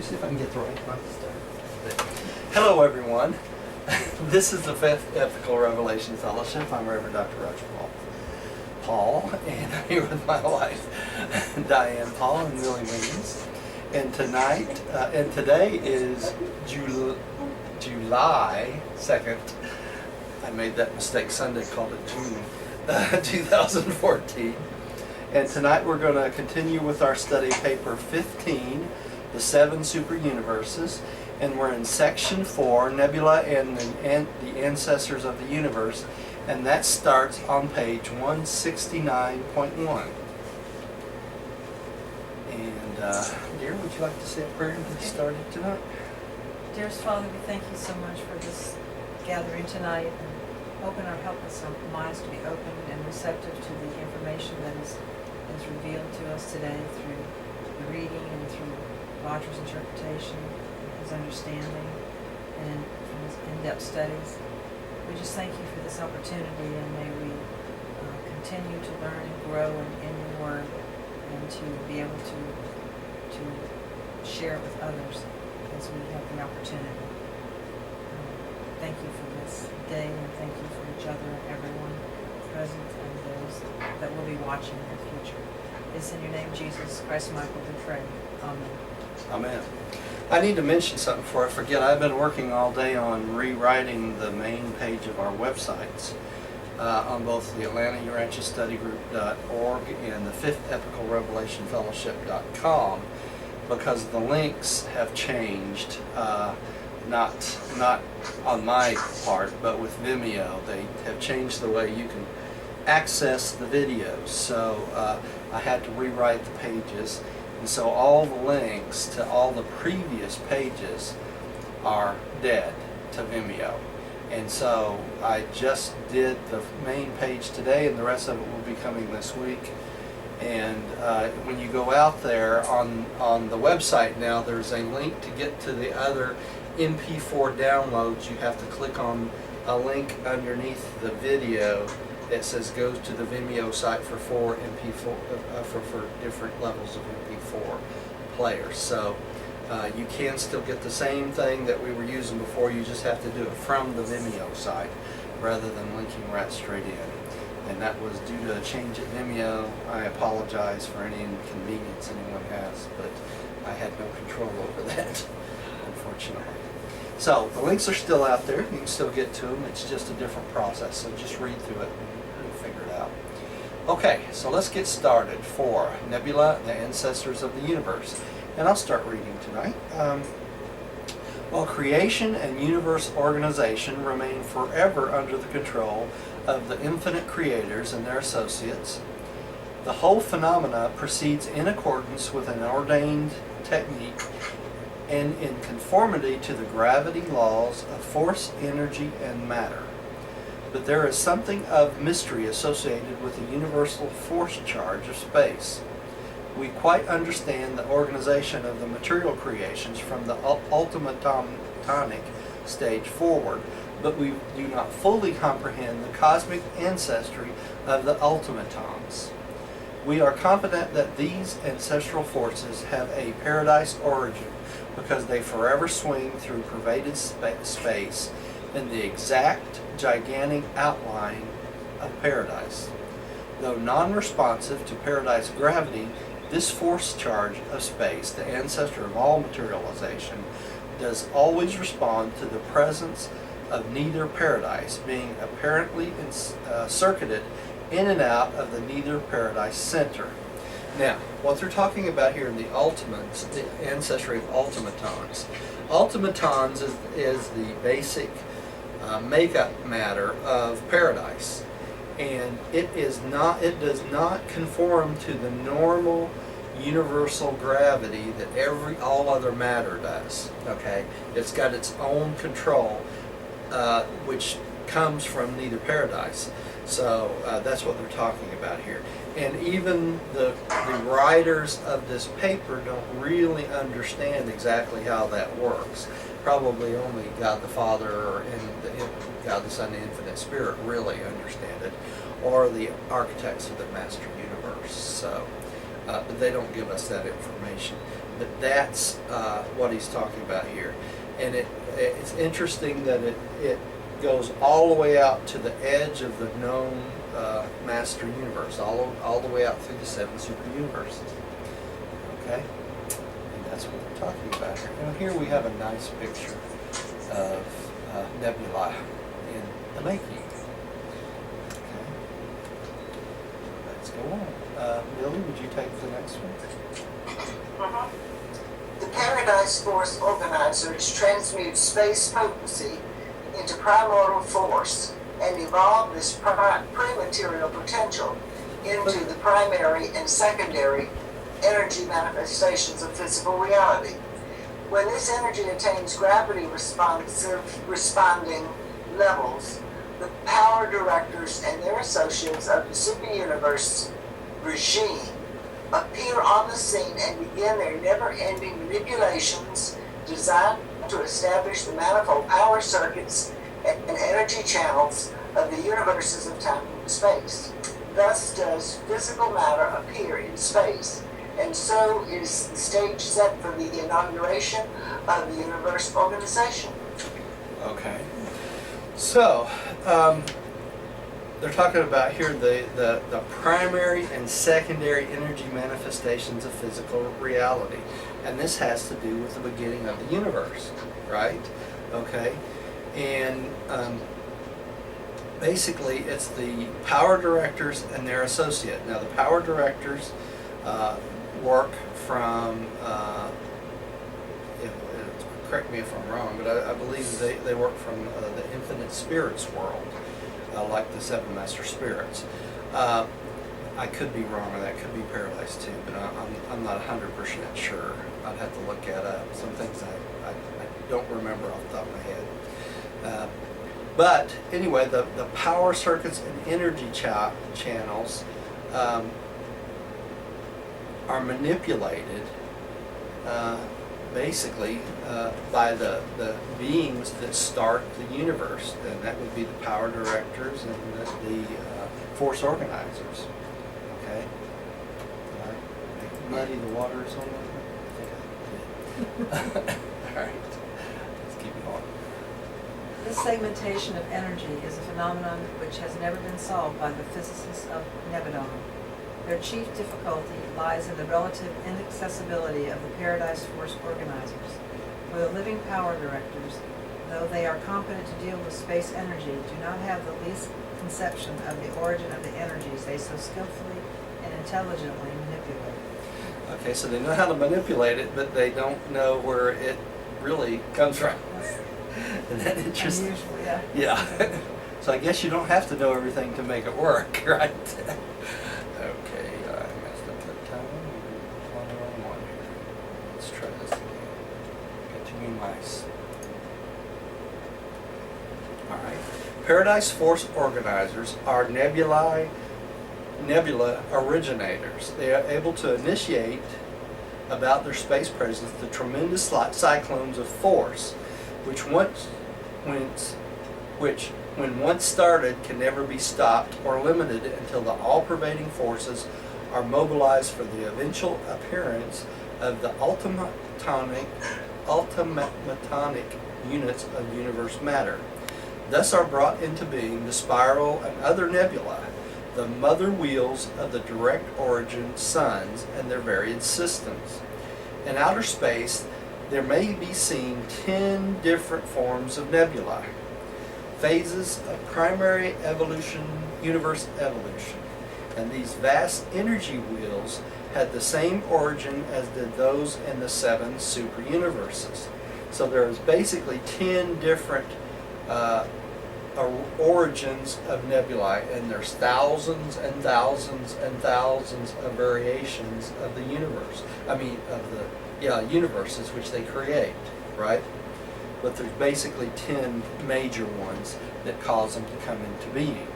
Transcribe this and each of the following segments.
see if I can get the right one. Hello, everyone. This is the Fifth Ethical Revelation Fellowship. I'm Reverend Dr. Roger Paul, and I'm here with my wife, Diane Paul and Willie Williams. And today is July 2nd. I made that mistake Sunday, called it June 2014. And tonight we're going to continue with our study paper 15, the Seven Superuniverses. And we're in section 4, Nebula and the Ancestors of the Universe. And that starts on page 169.1. And dear, would you like to say a prayer and get started tonight? Dearest Father, we thank you so much for this gathering tonight. And help us our minds to be open and receptive to the information that is revealed to us today through the reading and through Roger's interpretation, his understanding, and from his in-depth studies. We just thank you for this opportunity, and may we continue to learn and grow in your word, and to be able to share it with others as we have the opportunity. Thank you for this day, and thank you for each other and everyone present and those that will be watching in the future. It's in your name, Jesus Christ, Michael, we pray. Amen. Amen. I need to mention something before I forget. I've been working all day on rewriting the main page of our websites on both the Atlanta Urantia Study Group.org and the Fifth Epical Revelation Fellowship.com, because the links have changed. Not on my part, but with Vimeo, they have changed the way you can access the videos. So I had to rewrite the pages, and so all the links to all the previous pages are dead to Vimeo. And so I just did the main page today, and the rest of it will be coming this week. And when you go out there on the website now, there's a link to get to the other MP4 downloads. You have to click on a link underneath the video that says go to the Vimeo site for MP4 for different levels of MP4 players. So you can still get the same thing that we were using before. You just have to do it from the Vimeo site rather than linking right straight in. And that was due to a change at Vimeo. I apologize for any inconvenience anyone has, but I had no control over that, unfortunately. So the links are still out there. You can still get to them. It's just a different process. So just read through it and figure it out. Okay, so let's get started for Nebula, the Ancestors of the Universe. And I'll start reading tonight. While creation and universe organization remain forever under the control of the infinite creators and their associates, the whole phenomena proceeds in accordance with an ordained technique and in conformity to the gravity laws of force, energy, and matter. But there is something of mystery associated with the universal force charge of space. We quite understand the organization of the material creations from the ultimatonic stage forward, but we do not fully comprehend the cosmic ancestry of the ultimatons. We are confident that these ancestral forces have a paradise origin, because they forever swing through pervaded space in the exact gigantic outline of paradise. Though non-responsive to paradise gravity, this force charge of space, the ancestor of all materialization, does always respond to the presence of neither paradise, being apparently circuited in and out of the neither paradise center. Now, what they're talking about here in the ultimates, the ancestry of ultimatons. Ultimatons is the basic makeup matter of paradise, and it does not conform to the normal universal gravity that all other matter does. Okay, it's got its own control, which comes from neither paradise. So that's what they're talking about here. And even the writers of this paper don't really understand exactly how that works. Probably only God the Father and God the Son, the Infinite Spirit really understand it, or the architects of the Master Universe. So, but they don't give us that information. but that's what he's talking about here. And it's interesting that it goes all the way out to the edge of the known master universe, all the way out through the 7 superuniverses. Okay? And that's what we're talking about here. And here we have a nice picture of nebulae in the making. Okay? Let's go on. Lily, would you take the next one? The Paradise Force organizers transmute space potency into primordial force and evolve this pre-material potential into the primary and secondary energy manifestations of physical reality. When this energy attains gravity responding levels, the power directors and their associates of the superuniverse regime appear on the scene and begin their never-ending manipulations designed to establish the manifold power circuits and energy channels of the universes of time and space. Thus does physical matter appear in space, and so is the stage set for the inauguration of the universe organization. Okay. So, they're talking about here the primary and secondary energy manifestations of physical reality. And this has to do with the beginning of the universe, right? Okay. And basically it's the power directors and their associate. Now the power directors work from, correct me if I'm wrong, but I believe they work from the infinite spirits world. Like the 7 master spirits. I could be wrong, or that could be Paradise too, but I'm not 100% sure. I'd have to look at some things I don't remember off the top of my head. But anyway, the power circuits and energy channels are manipulated basically by the beings that start the universe, and that would be the power directors and the force organizers. Okay? Did I muddy the waters on that? All right. Let's keep going. This segmentation of energy is a phenomenon which has never been solved by the physicists of Nebadon. Their chief difficulty lies in the relative inaccessibility of the Paradise Force organizers. For the living power directors, though they are competent to deal with space energy, do not have the least conception of the origin of the energies they so skillfully and intelligently manipulate. Okay, so they know how to manipulate it, but they don't know where it really comes from. Isn't that interesting? Unusual, yeah. Yeah. So I guess you don't have to know everything to make it work, right? Okay, I messed up that time. One here. Let's try this again. Got too many mice. Alright. Paradise Force organizers are nebula originators. They are able to initiate about their space presence the tremendous cyclones of force, which when once started can never be stopped or limited until the all-pervading forces are mobilized for the eventual appearance of the ultimatonic units of universe matter. Thus are brought into being the spiral and other nebulae, the mother wheels of the direct origin suns and their varied systems. In outer space, there may be seen 10 different forms of nebulae, phases of primary evolution, universe evolution, and these vast energy wheels had the same origin as did those in the 7 superuniverses. So there's basically 10 different origins of nebulae, and there's thousands and thousands and thousands of variations of the universe. I mean, of the universes which they create, right? But there's basically 10 major ones that cause them to come into being.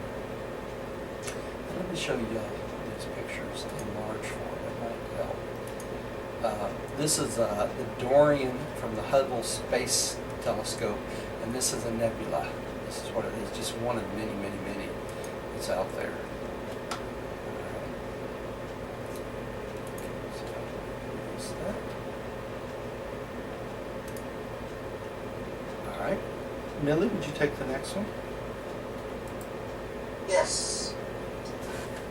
And let me show you these pictures in large form. It might help. This is the Dorian from the Hubble Space Telescope, and this is a nebula. This is what it is, just one of many, many, many that's out there. Millie, would you take the next one? Yes.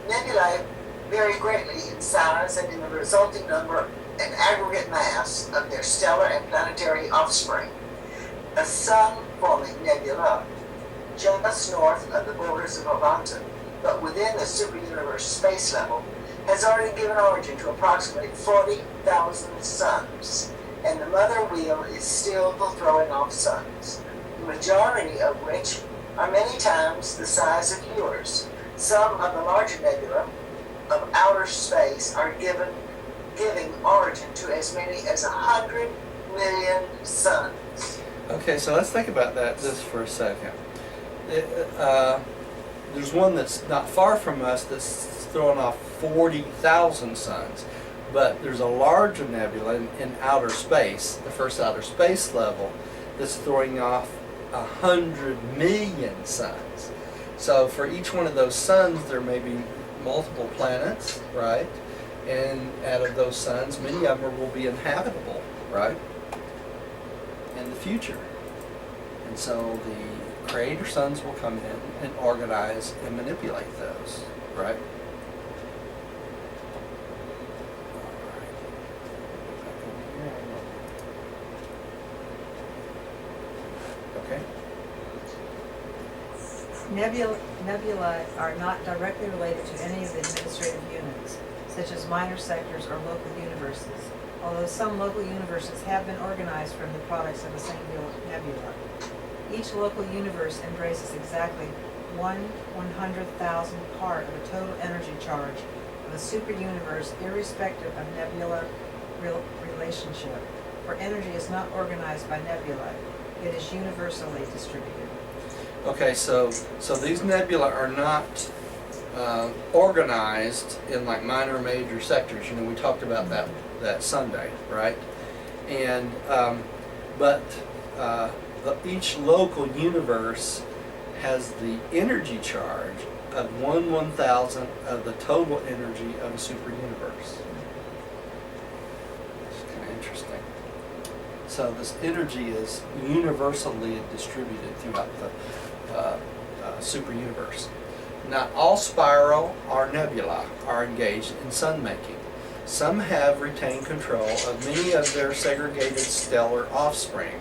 Nebulae vary greatly in size and in the resulting number and aggregate mass of their stellar and planetary offspring. A sun-forming nebula just north of the borders of Orvonton, but within the superuniverse space level, has already given origin to approximately 40,000 suns, and the mother wheel is still throwing off suns, the majority of which are many times the size of yours. Some of the larger nebula of outer space are giving origin to as many as 100 million suns. Okay, so let's think about that just for a second. There's one that's not far from us that's throwing off 40,000 suns, but there's a larger nebula in outer space, the first outer space level, that's throwing off 100 million suns. So for each one of those suns, there may be multiple planets, right? And out of those suns, many of them will be inhabitable, right? In the future. And so the creator suns will come in and organize and manipulate those, right? Okay. Nebulae are not directly related to any of the administrative units, such as minor sectors or local universes, although some local universes have been organized from the products of a single nebula. Each local universe embraces exactly 1/100,000th part of a total energy charge of a superuniverse, irrespective of nebula relationship, for energy is not organized by nebula, it is universally distributed. Okay, so these nebula are not organized in like minor or major sectors. You know, we talked about that Sunday, right? And each local universe has the energy charge of 1/1000th of the total energy of a superuniverse. It's kind of interesting. So this energy is universally distributed throughout the superuniverse. Not all spiral or nebula are engaged in sun making. Some have retained control of many of their segregated stellar offspring,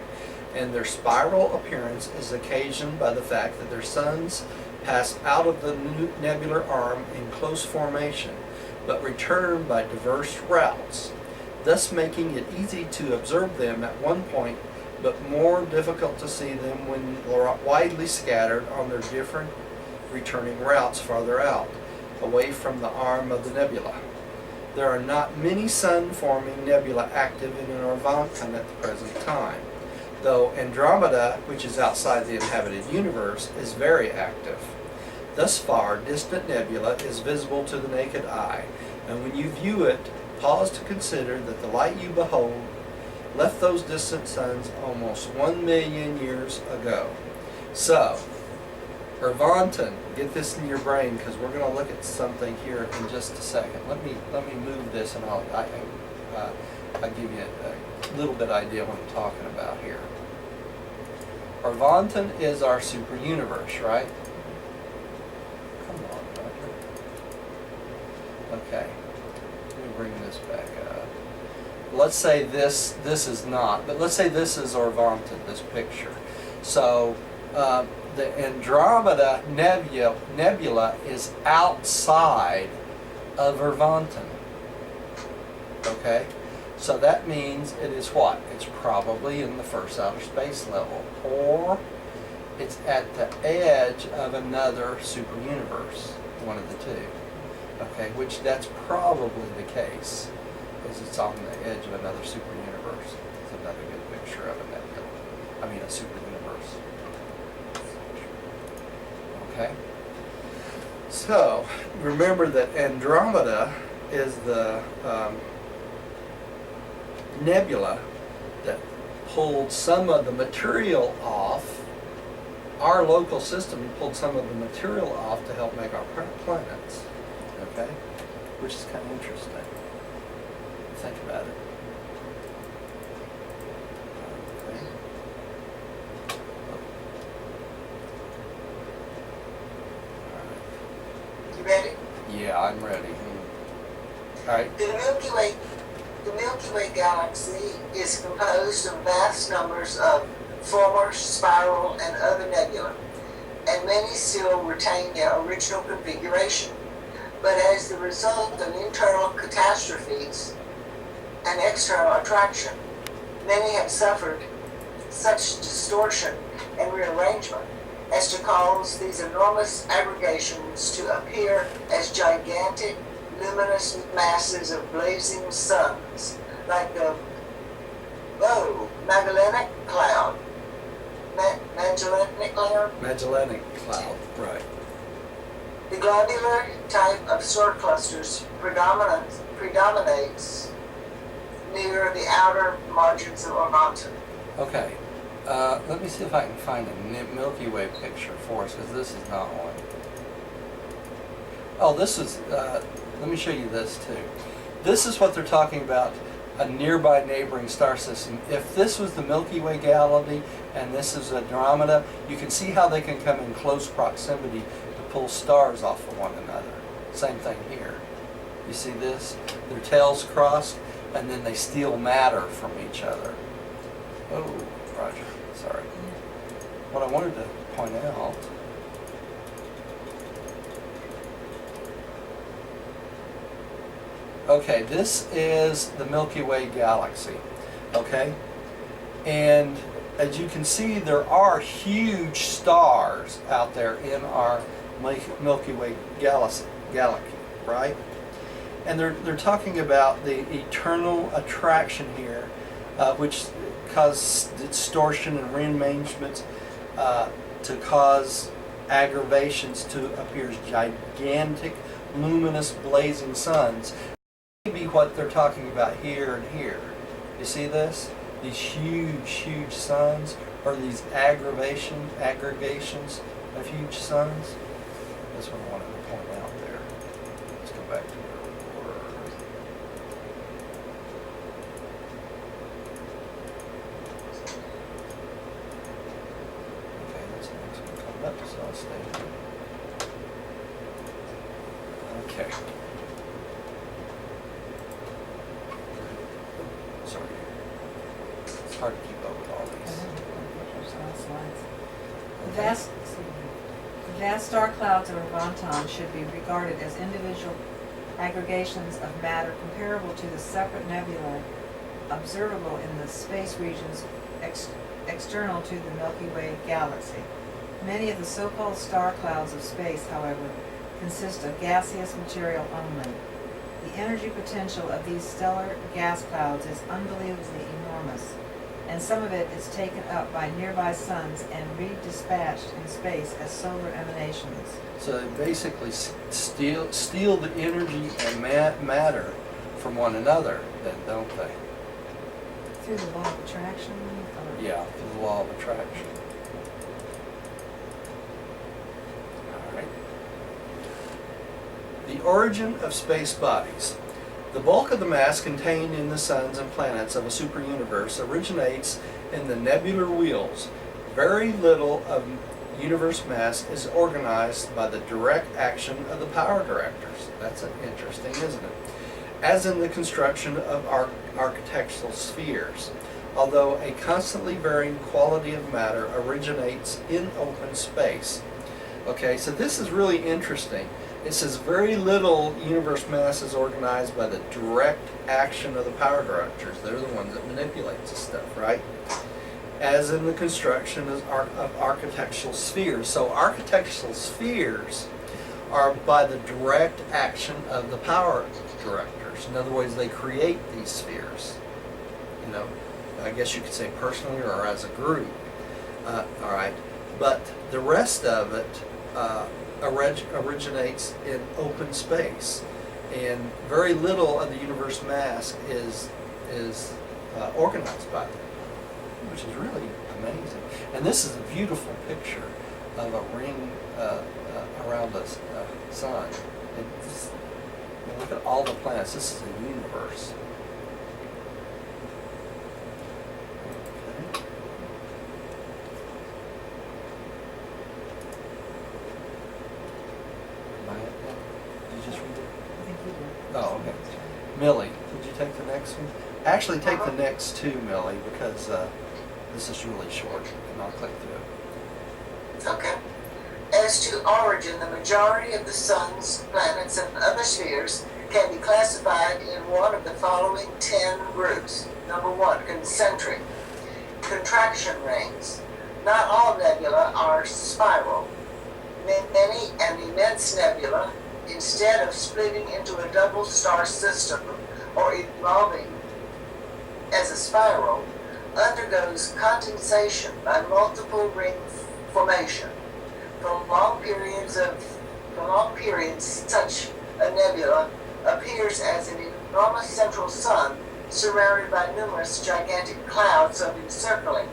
and their spiral appearance is occasioned by the fact that their suns pass out of the nebular arm in close formation, but return by diverse routes, thus making it easy to observe them at one point, but more difficult to see them when widely scattered on their different returning routes farther out, away from the arm of the nebula. There are not many sun-forming nebula active in an Orvonton at the present time, though Andromeda, which is outside the inhabited universe, is very active. Thus far, distant nebula is visible to the naked eye, and when you view it, pause to consider that the light you behold left those distant suns almost 1 million years ago. So, Orvonton, get this in your brain because we're going to look at something here in just a second. Let me move this and I'll give you a little bit idea what I'm talking about here. Orvonton is our super universe, right? Come on, Roger. Okay, let me bring this back up. Let's say this is not, but let's say this is Orvonton, this picture. So the Andromeda nebula is outside of Orvonton. Okay? So that means it is what? It's probably in the first outer space level, or it's at the edge of another superuniverse, one of the two. Okay, which that's probably the case, is it's on the edge of another superuniverse. It's another good picture of a nebula. I mean a superuniverse. Okay? So, remember that Andromeda is the nebula that pulled some of the material off our local system. Pulled some of the material off to help make our planets. Okay? Which is kind of interesting. Think about it. Okay. Ready? Yeah, I'm ready. All right. The Milky Way galaxy is composed of vast numbers of former spiral and other nebulae, and many still retain their original configuration. But as the result of internal catastrophes and external attraction, many have suffered such distortion and rearrangement as to cause these enormous aggregations to appear as gigantic luminous masses of blazing suns, like the Magellanic Cloud. Magellanic Cloud? Magellanic Cloud, right. The globular type of star clusters predominates near the outer margins of Orvonton. Okay. Let me see if I can find a Milky Way picture for us, because this is not one. Oh, this is, let me show you this too. This is what they're talking about, a nearby neighboring star system. If this was the Milky Way galaxy and this is Andromeda, you can see how they can come in close proximity to pull stars off of one another. Same thing here. You see this? Their tails cross, and then they steal matter from each other. Oh, Roger, sorry. What I wanted to point out, okay, this is the Milky Way galaxy, okay? And as you can see, there are huge stars out there in our Milky Way galaxy, right? And they're talking about the eternal attraction here, which causes distortion and rearrangements to cause aggravations to appear as gigantic, luminous, blazing suns. Maybe what they're talking about here and here. You see this? These huge, huge suns, or these aggregations of huge suns. That's what I wanted to point out there. Let's go back to where we were. Okay, that's the next one coming up, so I'll stay here. Okay. Sorry. It's hard to keep up with all these. The vast star clouds of Orvonton should be regarded as individual aggregations of matter comparable to the separate nebulae observable in the space regions external to the Milky Way galaxy. Many of the so-called star clouds of space, however, consist of gaseous material only. The energy potential of these stellar gas clouds is unbelievably enormous, and some of it is taken up by nearby suns and redispatched in space as solar emanations. So they basically steal the energy and matter from one another, then, don't they? Through the law of attraction? Or Yeah, through the law of attraction. All right. The origin of space bodies. The bulk of the mass contained in the suns and planets of a superuniverse originates in the nebular wheels. Very little of universe mass is organized by the direct action of the power directors. That's interesting, isn't it? As in the construction of architectural spheres, although a constantly varying quality of matter originates in open space. Okay, so this is really interesting. It says very little universe mass is organized by the direct action of the power directors. They're the ones that manipulate this stuff, right? As in the construction of architectural spheres. So architectural spheres are by the direct action of the power directors. In other words, they create these spheres. You know, I guess you could say personally or as a group. All right, but the rest of it originates in open space, and very little of the universe mass is organized by them, which is really amazing. And this is a beautiful picture of a ring around the sun. Look at all the planets. This is a universe. Oh, okay. Millie, would you take the next one? Actually, take the next two, Millie, because this is really short, and I'll click through it. Okay. As to origin, the majority of the sun's, planets, and other spheres can be classified in one of the following 10 groups. Number 1, concentric. Contraction rings. Not all nebula are spiral. Many and immense nebula, instead of splitting into a double star system or evolving as a spiral, undergoes condensation by multiple ring formation. For long periods, such a nebula appears as an enormous central sun surrounded by numerous gigantic clouds of encircling,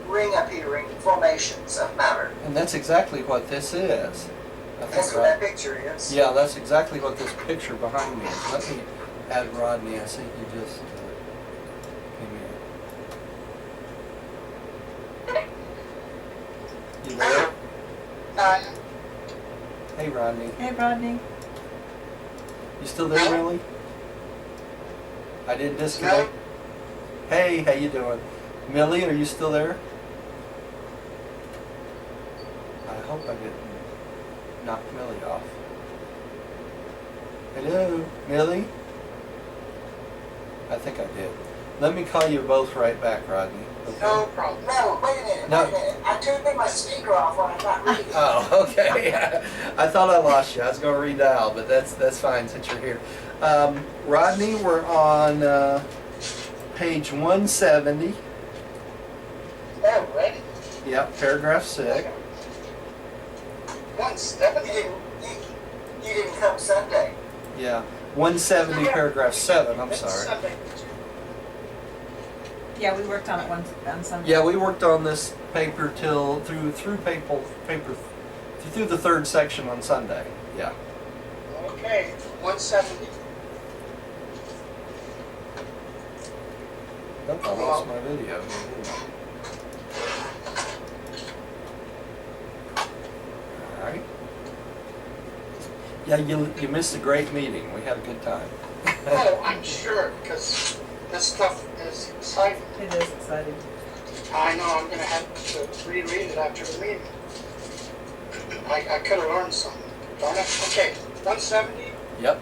ring-appearing formations of matter. And that's exactly what this is. I think, That's what that picture is. Yeah, that's exactly what this picture behind me is. Let me add Rodney. I see you just came in. You there? Hey, Rodney. Hey, Rodney. You still there, Millie? I didn't disconnect. Hey, how you doing? Millie, are you still there? I hope I didn't knock Millie off. Hello, Millie? I think I did. Let me call you both right back, Rodney. Okay? No problem. No, wait a minute. No. Wait a minute. I turned my speaker off when I'm not reading. Oh, okay. I thought I lost you. I was going to redial, but that's fine since you're here. Rodney, we're on page 170. Oh, ready? Yep, paragraph 6. 170. You didn't come Sunday. Yeah, 170, paragraph 7. I'm sorry. Yeah, we worked on it on Sunday. Yeah, we worked on this paper through the third section on Sunday. Yeah. Okay, 170. Oh, I lost my video. All right. Yeah, you missed a great meeting. We had a good time. Oh, I'm sure, because this stuff is exciting. It is exciting. I know I'm going to have to reread it after the meeting. I could have learned something. Darn it. Okay, 170, Yep.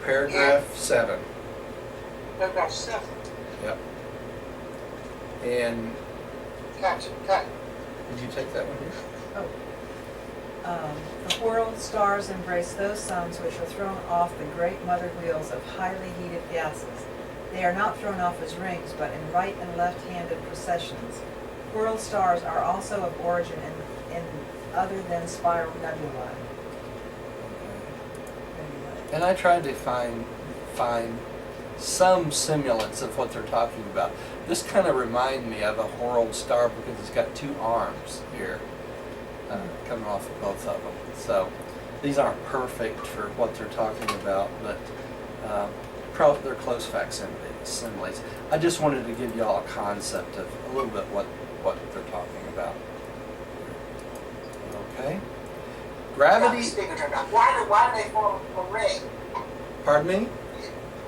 Paragraph 7. paragraph 7. Yep. And Gotcha, got it. did you take that one here? The world stars embrace those suns which are thrown off the great mother wheels of highly heated gases. They are not thrown off as rings, but in right and left-handed processions. World stars are also of origin in other than spiral nebulae. And I tried to find some semblance of what they're talking about. This kind of reminds me of a world star because it's got two arms here coming off of both of them. So these aren't perfect for what they're talking about, but probably they're close facsimiles. I just wanted to give y'all a concept of a little bit what they're talking about. Okay. Gravity. Why do they form a ring? Pardon me?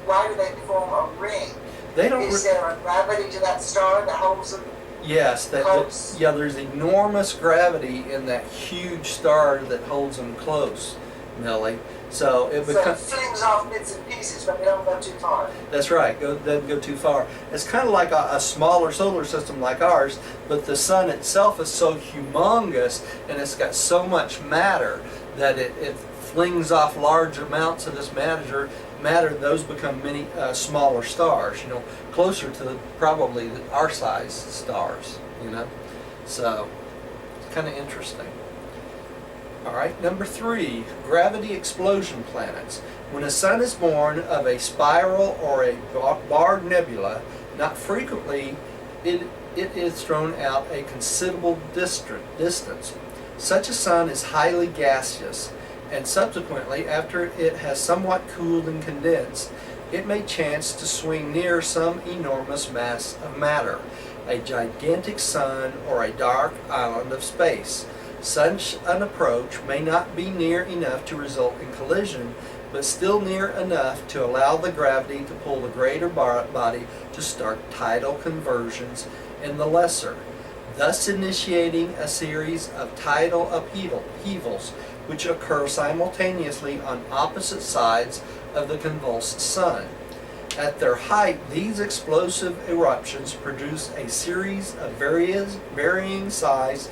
Why do they form a ring? They don't. Is there a gravity to that star that holds them? Yes, Close. yeah. There's enormous gravity in that huge star that holds them close, Millie. So it So it becomes. flings off bits and pieces, but they don't go too far. That's right. Doesn't go too far. It's kind of like a smaller solar system like ours, but the sun itself is so humongous and it's got so much matter that it flings off large amounts of this matter. Those become many smaller stars. Closer to probably our size stars. So it's kind of interesting. All right, number 3, gravity explosion planets. When a sun is born of a spiral or a barred nebula, not frequently it is thrown out a considerable distance. Such a sun is highly gaseous, and subsequently, after it has somewhat cooled and condensed, it may chance to swing near some enormous mass of matter, a gigantic sun or a dark island of space. Such an approach may not be near enough to result in collision, but still near enough to allow the gravity to pull the greater body to start tidal conversions in the lesser, thus initiating a series of tidal upheavals which occur simultaneously on opposite sides of the convulsed sun. At their height, these explosive eruptions produce a series of varying sized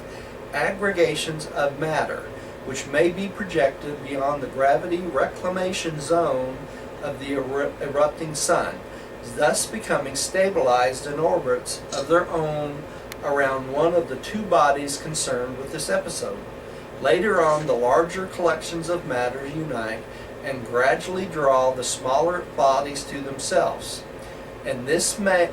aggregations of matter, which may be projected beyond the gravity reclamation zone of the erupting sun, thus becoming stabilized in orbits of their own around one of the two bodies concerned with this episode. Later on, the larger collections of matter unite and gradually draw the smaller bodies to themselves. In this way,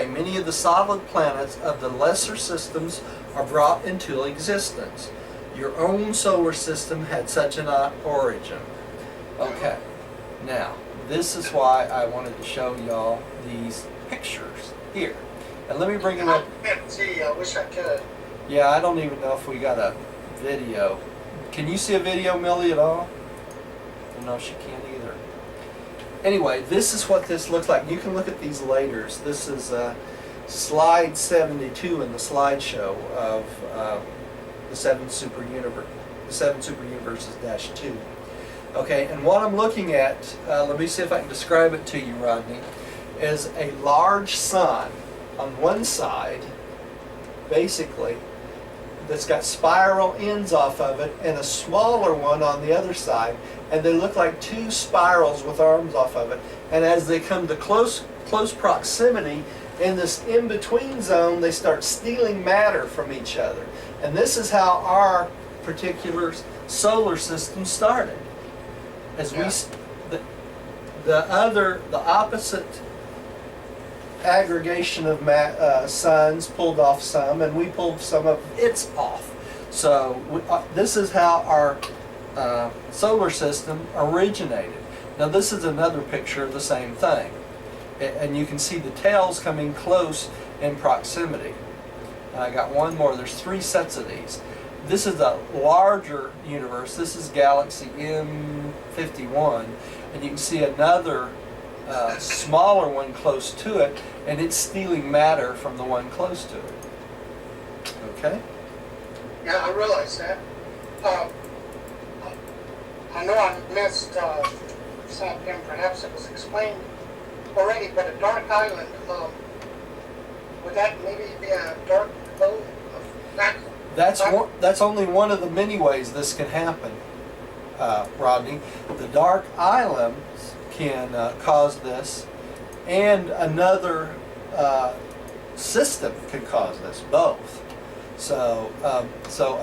many of the solid planets of the lesser systems are brought into existence. Your own solar system had such an origin. Okay, now, this is why I wanted to show y'all these pictures here. And let me bring them up. I can't see, I wish I could. Yeah, I don't even know if we got a video. Can you see a video, Millie, at all? No, she can't either. Anyway, this is what this looks like. You can look at these later. This is slide 72 in the slideshow of the Seven Superuniverses -2. Okay, and what I'm looking at, let me see if I can describe it to you, Rodney, is a large sun on one side, basically, that's got spiral ends off of it, and a smaller one on the other side, and they look like two spirals with arms off of it. And as they come to close proximity, in this in-between zone, they start stealing matter from each other. And this is how our particular solar system started. As Yeah. the opposite aggregation of suns pulled off some, and we pulled some of its off. So this is how our solar system originated. Now this is another picture of the same thing, and you can see the tails coming close in proximity. I got one more. There's 3 sets of these. This is a larger universe. This is galaxy M51, and you can see another smaller one close to it, and it's stealing matter from the one close to it. Okay? Yeah, I realize that. I know I missed something, perhaps it was explained already, but a dark island, would that maybe be a dark hole? That's only one of the many ways this can happen, Rodney. The dark islands can cause this, and another system can cause this, both. So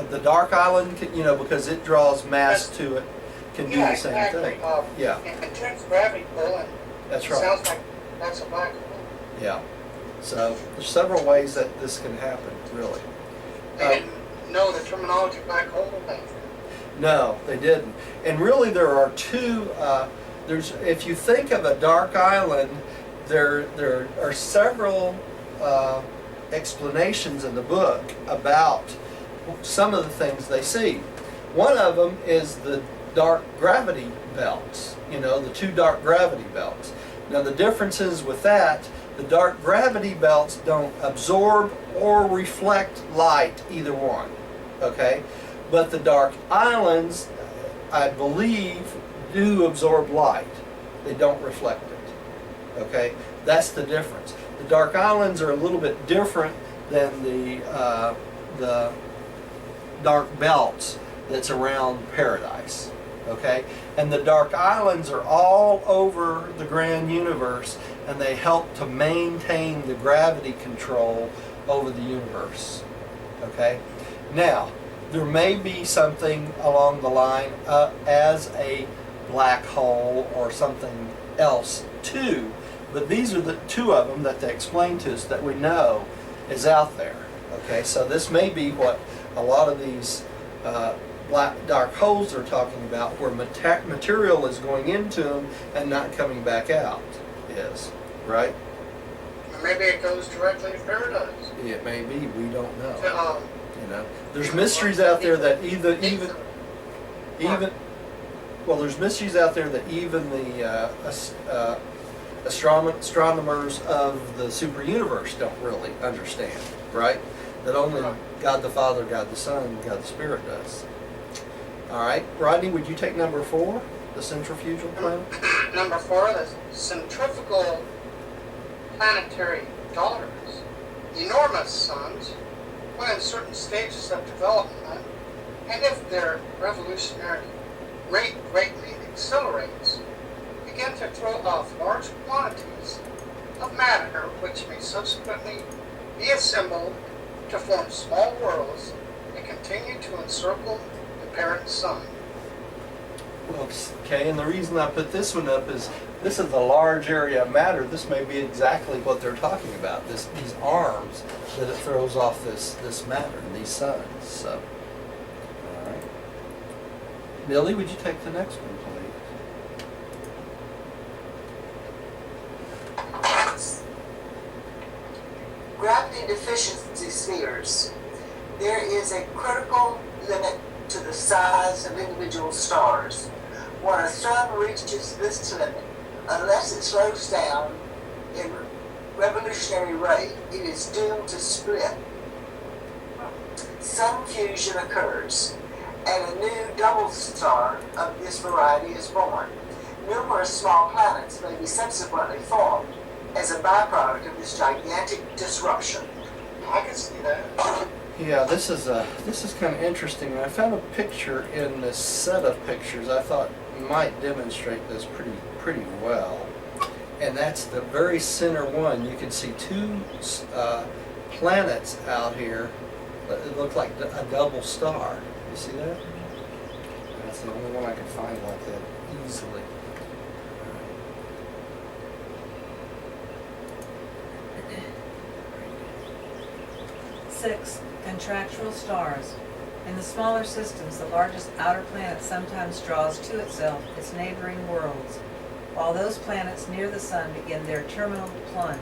the dark island, can, because it draws mass to it, can do the same exactly. thing. Yeah, Intense gravity pull, and that's it right. sounds like that's a black hole. Yeah. So there's several ways that this can happen, really. They didn't know the terminology black hole back then. No, they didn't. And really, there are two. If you think of a dark island, there are several explanations in the book about some of the things they see. One of them is the dark gravity belts. The 2 dark gravity belts. Now the differences with that, the dark gravity belts don't absorb or reflect light, either one. Okay, but the dark islands, I believe, do absorb light. They don't reflect it. Okay, that's the difference. The dark islands are a little bit different than the dark belts that's around Paradise. Okay, and the dark islands are all over the grand universe, and they help to maintain the gravity control over the universe. Okay, now there may be something along the line as a black hole or something else too, but these are the 2 of them that they explain to us that we know is out there. Okay, so this may be what a lot of these dark holes are talking about, where material is going into them and not coming back out, is, right? Maybe it goes directly to Paradise. It may be, we don't know. There's mysteries out there that even Well, there's mysteries out there that even the astronomers of the superuniverse don't really understand, right? That only God the Father, God the Son, God the Spirit does. All right, Rodney, would you take number 4, the centrifugal planet? Number 4, the centrifugal planetary daughters. Enormous suns, when in certain stages of development, and if their revolutionary rate greatly accelerates, begin to throw off large quantities of matter which may subsequently be assembled to form small worlds and continue to encircle the parent sun. Well, okay, and the reason I put this one up is this is a large area of matter. This may be exactly what they're talking about. These arms that it throws off this matter and these suns. So, all right. Billy, would you take the next one, please? Gravity deficiency spheres. There is a critical limit to the size of individual stars. When a sun reaches this limit, unless it slows down in revolutionary rate, it is doomed to split. Sun fusion occurs, and a new double star of this variety is born. Numerous small planets may be subsequently formed as a byproduct of this gigantic disruption. I can see that. Yeah, this is kind of interesting. I found a picture in this set of pictures I thought might demonstrate this pretty well. And that's the very center one. You can see 2 planets out here that look like a double star. You see that? That's the only one I could find like that easily. 6. Contractual stars. In the smaller systems, the largest outer planet sometimes draws to itself its neighboring worlds, while those planets near the sun begin their terminal plunge.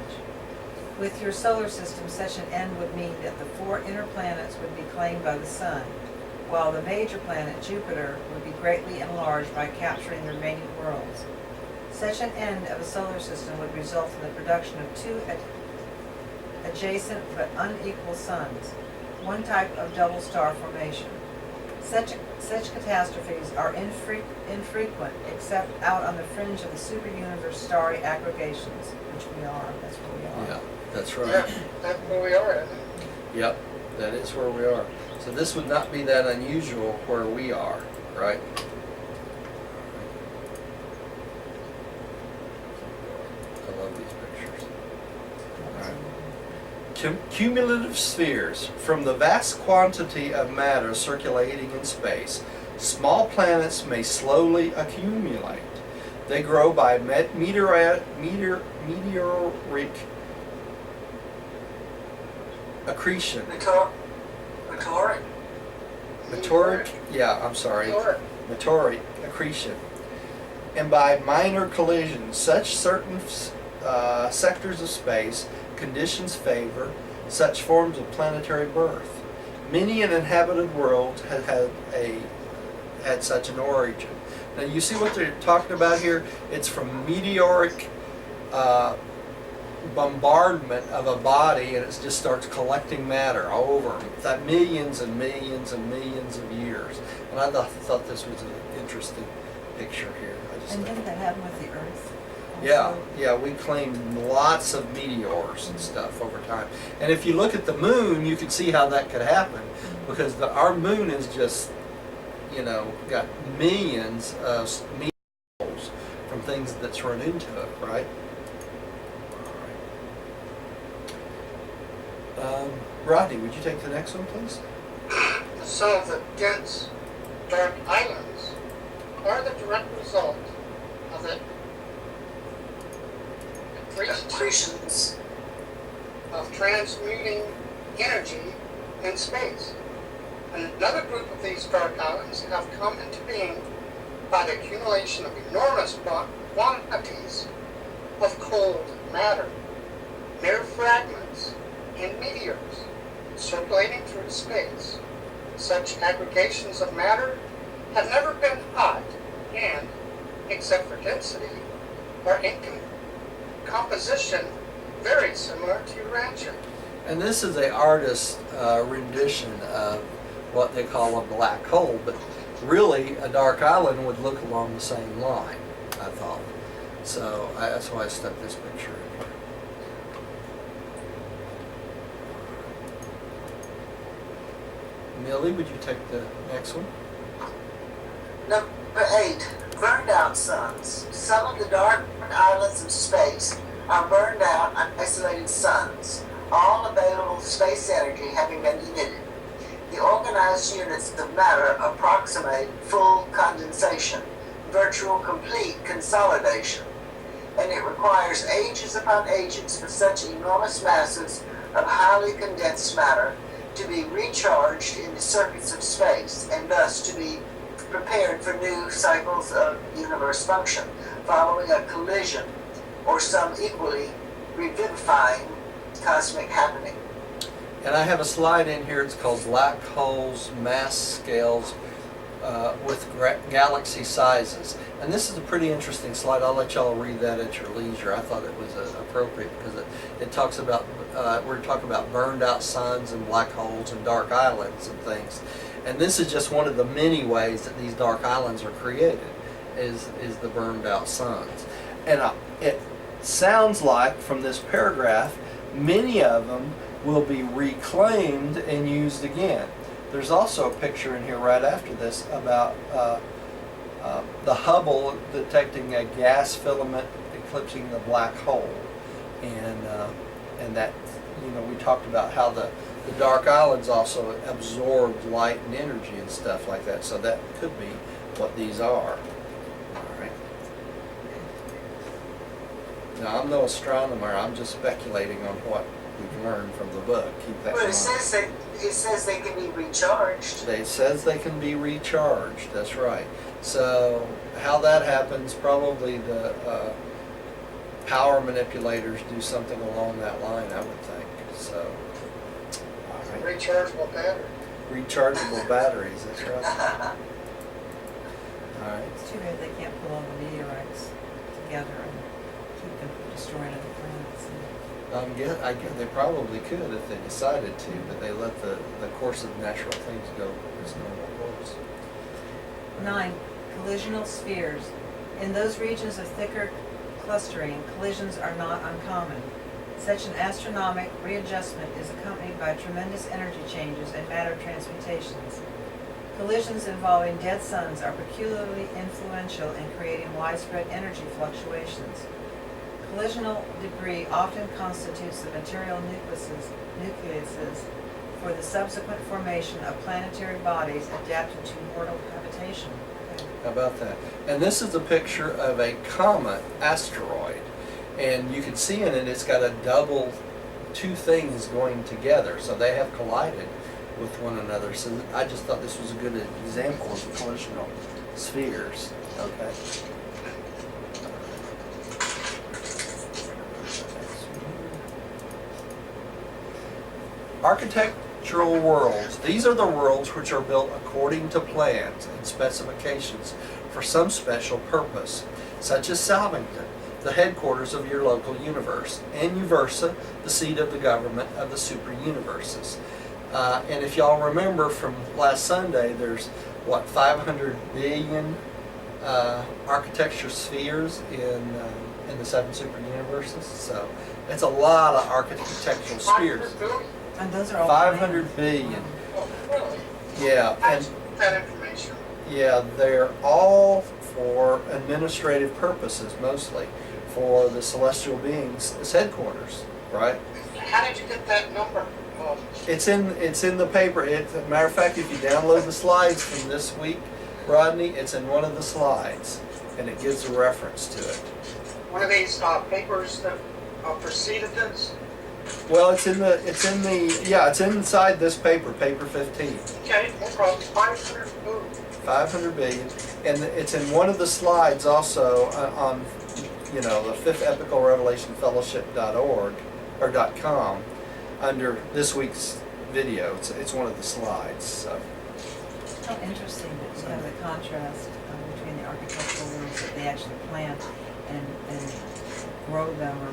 With your solar system, such an end would mean that the 4 inner planets would be claimed by the sun, while the major planet, Jupiter, would be greatly enlarged by capturing the remaining worlds. Such an end of a solar system would result in the production of 2 adjacent but unequal suns, one type of double star formation. Such catastrophes are infrequent except out on the fringe of the superuniverse starry aggregations, which we are. That's where we are. Yeah, that's right. Yeah, that's where we are, isn't it? Yep, that is where we are. So this would not be that unusual where we are, right? I love these pictures. All right. Cumulative spheres. From the vast quantity of matter circulating in space, small planets may slowly accumulate. They grow by meteoric accretion. Meteoric accretion. And by minor collisions, such certain sectors of space, conditions favor such forms of planetary birth. Many an inhabited world had such an origin. Now you see what they're talking about here? It's from meteoric bombardment of a body, and it just starts collecting matter all over that millions and millions and millions of years. And I thought this was an interesting picture here. And didn't that happen with the Earth? Yeah, we claimed lots of meteors and stuff over time. And if you look at the moon, you can see how that could happen, because our moon is just, got millions of meteors from things that's run into it, right? Rodney, would you take the next one, please? Some of the dense, dark islands are the direct result of the accretions of transmuting energy in space. Another group of these dark islands have come into being by the accumulation of enormous quantities of cold matter, mere fragments, and meteors circulating through space. Such aggregations of matter have never been hot and, except for density, are in composition very similar to Urantia. And this is an artist's rendition of what they call a black hole, but really a dark island would look along the same line, I thought. So that's why I stuck this picture in here. Millie, would you take the next one? Number 8, burned out suns. Some of the dark islands of space are burned out isolated suns, all available space energy having been emitted. The organized units of matter approximate full condensation, virtual complete consolidation, and it requires ages upon ages for such enormous masses of highly condensed matter to be recharged in the circuits of space, and thus to be prepared for new cycles of universe function, following a collision or some equally revivifying cosmic happening. And I have a slide in here, it's called Black Holes Mass Scales with Galaxy Sizes. And this is a pretty interesting slide. I'll let y'all read that at your leisure. I thought it was appropriate because it talks about, we're talking about burned out suns and black holes and dark islands and things. And this is just one of the many ways that these dark islands are created, is the burned out suns. And it sounds like from this paragraph, many of them will be reclaimed and used again. There's also a picture in here right after this about the Hubble detecting a gas filament eclipsing the black hole, and that, you know, we talked about how the dark islands also absorb light and energy and stuff like that. So that could be what these are. All right. Now I'm no astronomer. I'm just speculating on what we've learned from the book. Keep that in Well, mind. it says they can be recharged. It says they can be recharged. That's right. So how that happens, probably the power manipulators do something along that line, I would think. So, all right. Rechargeable battery. Rechargeable batteries. That's right. All right. It's too bad they can't pull all the meteorites together and keep them from destroying other planets. I guess they probably could if they decided to, but they let the course of natural things go its normal course. 9. Collisional spheres. In those regions of thicker clustering, collisions are not uncommon. Such an astronomic readjustment is accompanied by tremendous energy changes and matter transmutations. Collisions involving dead suns are peculiarly influential in creating widespread energy fluctuations. Collisional debris often constitutes the material nucleuses for the subsequent formation of planetary bodies adapted to mortal habitation. Okay. How about that? And this is a picture of a comet asteroid. And you can see in it, it's got a double, two things going together. So they have collided with one another. So I just thought this was a good example of the collisional spheres. Okay. Architectural worlds. These are the worlds which are built according to plans and specifications for some special purpose, such as Salvington, the headquarters of your local universe, and Uversa, the seat of the government of the superuniverses. And if y'all remember from last Sunday, there's, what, 500 billion architecture spheres in the Seven Superuniverses? So it's a lot of architectural spheres. 500 billion? And those are all 500 billion. Oh, really? Yeah, and That information. yeah, they're all for administrative purposes, mostly for the celestial beings' headquarters, right? How did you get that number? It's in the paper. As a matter of fact, if you download the slides from this week, Rodney, it's in one of the slides, and it gives a reference to it. One of these papers that preceded this? Well, it's inside this paper, paper 15. Okay, no problem. 500 billion. 500 billion, and it's in one of the slides also on, you know, the Fifth Epical Revelation Fellowship.org or .com under this week's video. It's one of the slides. So. how interesting that you have the contrast between the architectural worlds that they actually plant and grow them or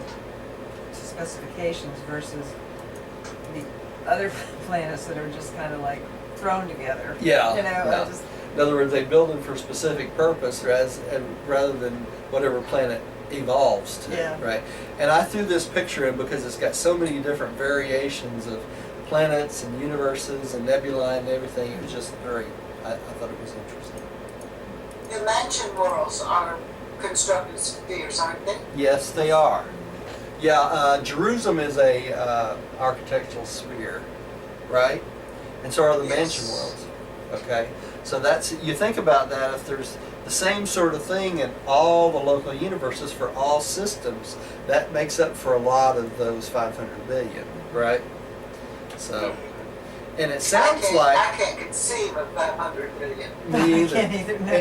to specifications versus the other planets that are just kind of like thrown together. Yeah, You know, yeah. just, In other words, they build them for a specific purpose rather than whatever planet evolves to, Yeah. right? And I threw this picture in because it's got so many different variations of planets and universes and nebulae and everything. It was just I thought it was interesting. The mansion worlds are constructed spheres, aren't they? Yes, they are. Yeah, Jerusalem is a architectural sphere, right? And so are the mansion Yes. worlds. Okay, so that's, you think about that, if there's the same sort of thing in all the local universes for all systems, that makes up for a lot of those 500 billion, right? So, and it sounds I can't conceive of 500 billion. me I either. can't either, no.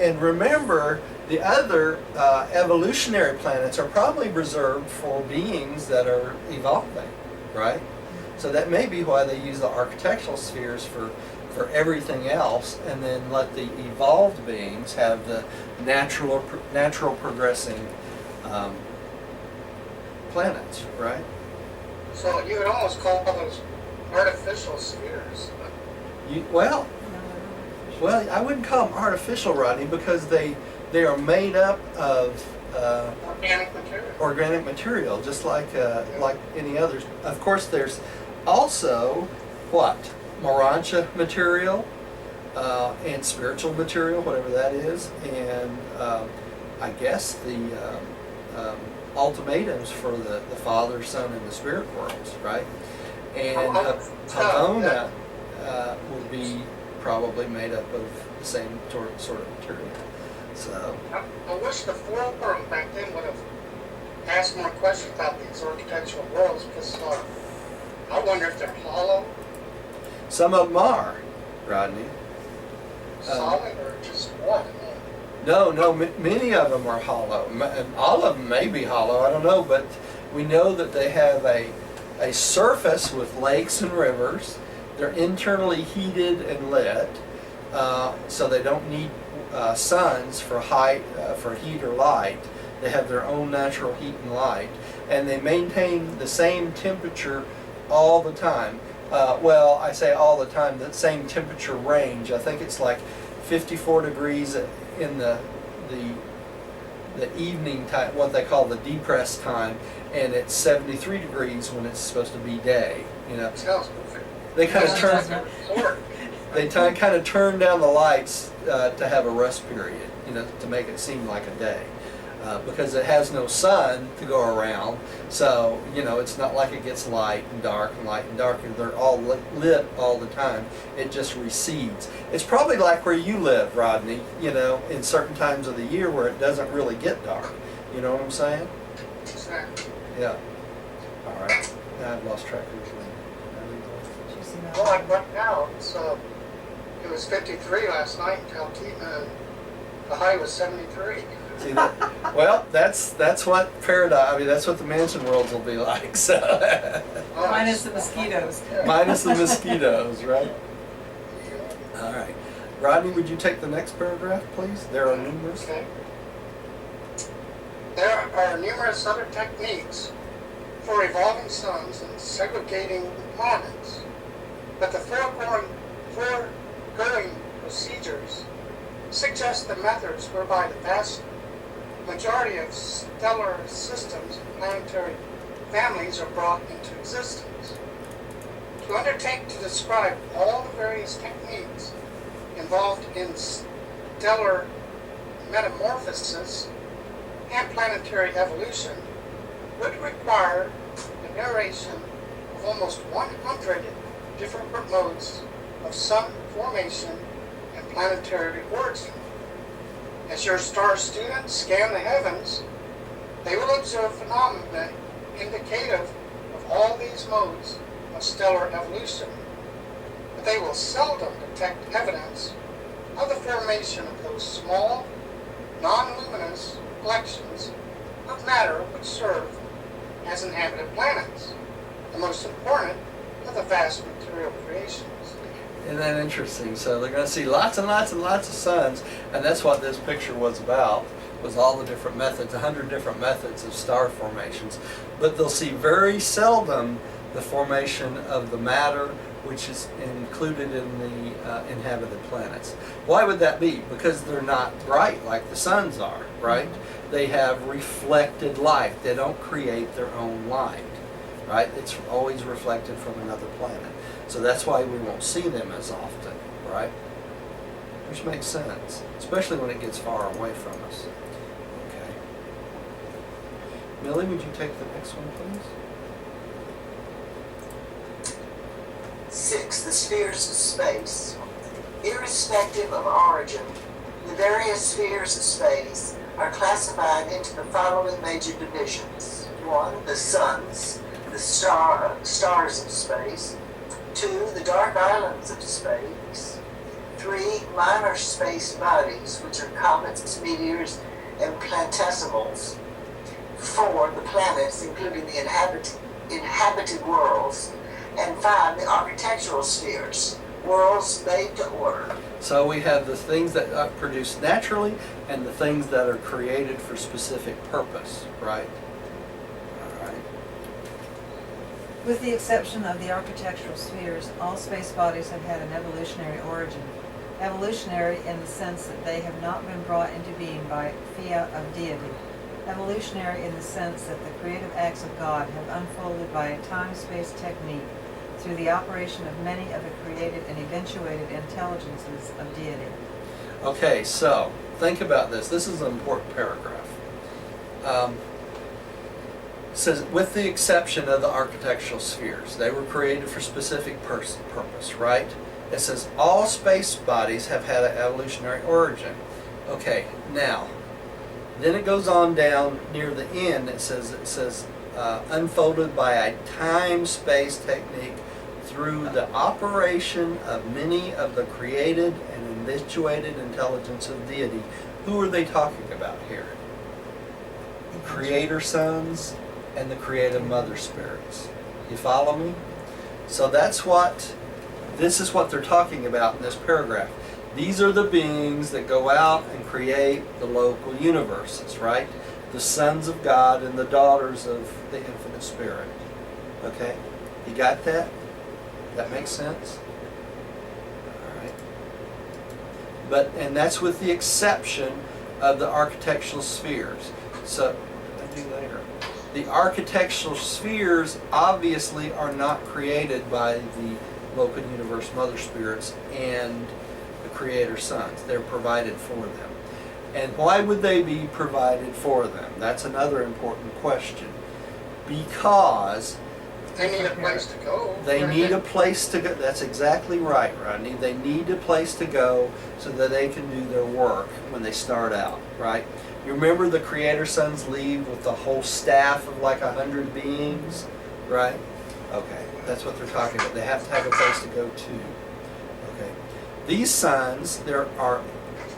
And remember, the other evolutionary planets are probably reserved for beings that are evolving, right? So that may be why they use the architectural spheres for everything else, and then let the evolved beings have the natural progressing planets, right? So you would almost call those artificial spheres. Well, I wouldn't call them artificial, Rodney, because they are made up of Organic material. material, just like any others. Of course, there's also what? Morancha material and spiritual material, whatever that is, and I guess the ultimatums for the Father, Son, and the Spirit worlds, right? And Havona will be probably made up of the same sort of material. So, I wish the forum back then would have asked more questions about these architectural worlds, because I wonder if they're hollow, some of them are, Rodney. solid, or just what? No, many of them are hollow. All of them may be hollow, I don't know, but we know that they have a surface with lakes and rivers. They're internally heated and lit, so they don't need suns for heat or light. They have their own natural heat and light, and they maintain the same temperature all the time. Well, I say all the time, the same temperature range. I think it's like 54 degrees in the evening time, what they call the depressed time, and it's 73 degrees when it's supposed to be day. You know, Sounds perfect. they kind of turn Resort. kind of turn down the lights to have a rest period. You know, to make it seem like a day. Because it has no sun to go around, so you know it's not like it gets light and dark and light and dark, and they're all lit all the time. It just recedes. It's probably like where you live, Rodney. You know, in certain times of the year where it doesn't really get dark. You know what I'm saying? Exactly. Yeah. All right. Now I've lost track of your Did you see that? Well, like right now, it was 53 last night in Talkeetna, and the high was 73. See that? Well, that's what paradise. I mean, that's what the mansion worlds will be like. So Minus the mosquitoes. minus the mosquitoes, right? All right. Rodney, would you take the next paragraph, please? There are numerous. Okay. There are numerous other techniques for evolving suns and segregating planets, but the foregoing procedures suggest the methods whereby the vast majority of stellar systems and planetary families are brought into existence. To undertake to describe all the various techniques involved in stellar metamorphosis and planetary evolution would require the narration of almost 100 different modes of sun formation and planetary origin. As your star students scan the heavens, they will observe phenomena indicative of all these modes of stellar evolution, but they will seldom detect evidence of the formation of those small, non-luminous collections of matter which serve as inhabited planets, the most important of the vast material creations. Isn't that interesting? So they're going to see lots and lots and lots of suns, and that's what this picture was about, was all the different methods, 100 different methods of star formations. But they'll see very seldom the formation of the matter which is included in the inhabited planets. Why would that be? Because they're not bright like the suns are, right? They have reflected light. They don't create their own light, right? It's always reflected from another planet. So that's why we won't see them as often, right? Which makes sense, especially when it gets far away from us. Okay. Millie, would you take the next one, please? 6. The spheres of space. Irrespective of origin, the various spheres of space are classified into the following major divisions. 1. The suns, the stars of space. 2. The dark islands of space. 3. Minor space bodies, which are comets, meteors, and planetesimals. 4. The planets, including the inhabited worlds. And 5. The architectural spheres, worlds made to order. So we have the things that are produced naturally and the things that are created for specific purpose, right? All right. With the exception of the architectural spheres, all space bodies have had an evolutionary origin. Evolutionary in the sense that they have not been brought into being by fiat of deity. Evolutionary in the sense that the creative acts of God have unfolded by a time-space technique through the operation of many of the created and eventuated intelligences of deity. Okay, so think about this. This is an important paragraph. It says, with the exception of the architectural spheres, they were created for specific purpose, right? It says all space bodies have had an evolutionary origin. Okay, now, then it goes on down near the end. It says unfolded by a time-space technique through the operation of many of the created and eventuated intelligence of deity. Who are they talking about here? The creator sons and the creative mother spirits. You follow me? So this is what they're talking about in this paragraph. These are the beings that go out and create the local universes, right? The sons of God and the daughters of the infinite spirit. Okay? You got that? That makes sense? All right. And that's with the exception of the architectural spheres. So, I'll do later. The architectural spheres obviously are not created by the local universe mother spirits and the creator sons. They're provided for them. And why would they be provided for them? That's another important question. Because They need a place to go. they need a place to go. That's exactly right, Rodney. They need a place to go so that they can do their work when they start out, right? You remember the creator sons leave with the whole staff of like 100 beings, right? Okay, that's what they're talking about. They have to have a place to go to. Okay. These sons,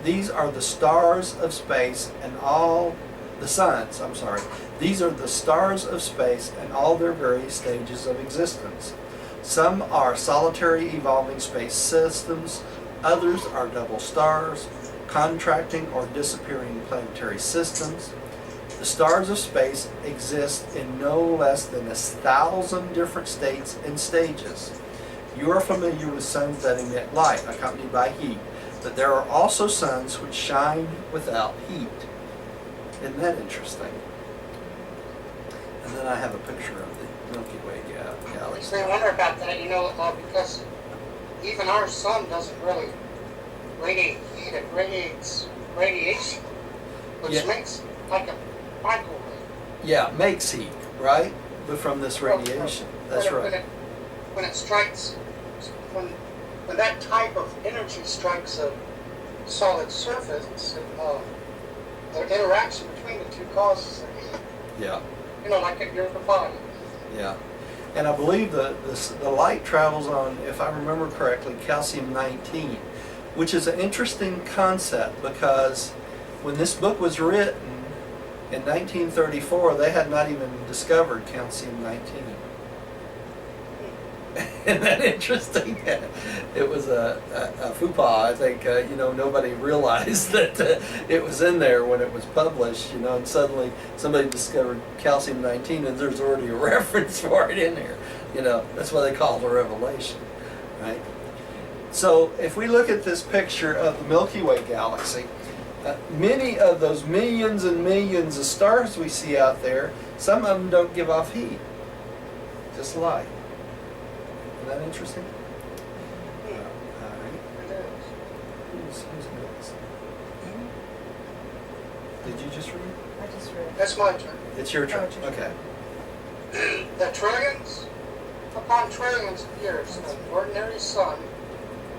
these are the stars of space and all the suns, I'm sorry. These are the stars of space and all their various stages of existence. Some are solitary evolving space systems, others are double stars, contracting or disappearing planetary systems. The stars of space exist in no less than 1,000 different states and stages. You are familiar with suns that emit light, accompanied by heat, but there are also suns which shine without heat. Isn't that interesting? And then I have a picture of the Milky Way galaxy. I wonder about that, because even our sun doesn't really radiate heat, it radiates radiation, which Yeah. makes like a microwave. Yeah, makes heat, right? But from this radiation. That's right. When it strikes, when that type of energy strikes a solid surface, the interaction between the two causes the heat. Yeah, Like at your body. yeah. And I believe the light travels on, if I remember correctly, calcium-19, which is an interesting concept because when this book was written in 1934, they had not even discovered calcium-19. Isn't that interesting? It was a faux pas. I think nobody realized that it was in there when it was published. And suddenly somebody discovered calcium-19, and there's already a reference for it in there. That's why they call it a revelation, right? So if we look at this picture of the Milky Way galaxy, many of those millions and millions of stars we see out there, some of them don't give off heat, just light. Isn't that interesting? All right. Who's next? Did you just read? I just read. That's my turn. It's your turn. it's your turn. Okay. The trillions upon trillions of years of an ordinary sun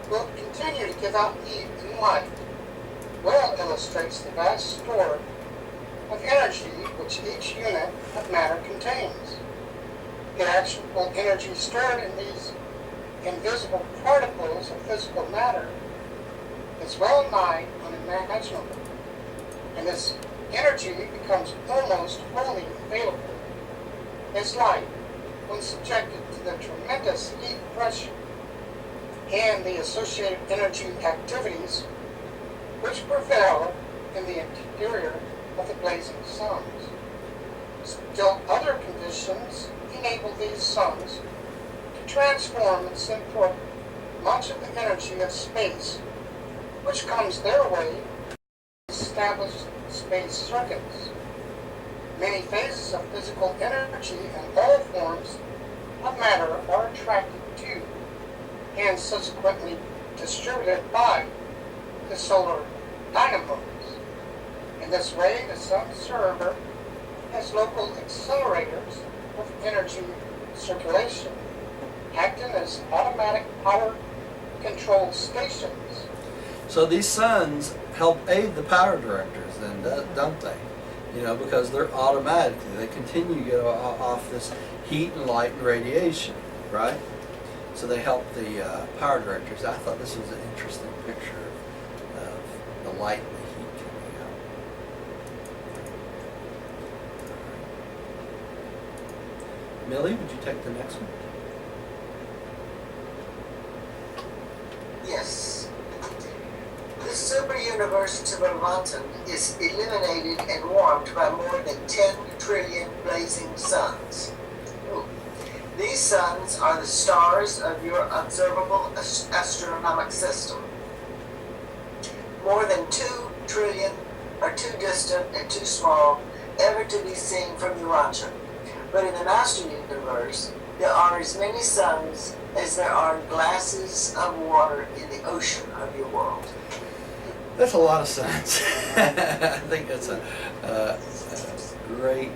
will continue to give out heat and light. Well illustrates the vast store of energy which each unit of matter contains. The actual energy stored in these invisible particles of physical matter is well nigh unimaginable, and this energy becomes almost wholly available as light when subjected to the tremendous heat pressure and the associated energy activities which prevail in the interior of the blazing suns. Still other conditions enable these suns to transform and send forth much of the energy of space which comes their way in established space circuits. Many phases of physical energy and all forms of matter are attracted to and subsequently distributed by the solar dynamos. In this way, the sun server has local accelerators of energy circulation, acting as automatic power control stations. So these suns help aid the power directors then, don't they? Because they're automatically, they continue to get off this heat and light and radiation, right? So they help the power directors. I thought this was an interesting picture of the light and the heat coming out. Millie, would you take the next one? Yes. The superuniverse of Levantin is illuminated and warmed by more than 10 trillion blazing suns. Ooh. These suns are the stars of your observable astronomic system. More than 2 trillion are too distant and too small ever to be seen from Urantia. But in the master universe, there are as many suns as there are glasses of water in the ocean of your world. That's a lot of suns. I think that's a great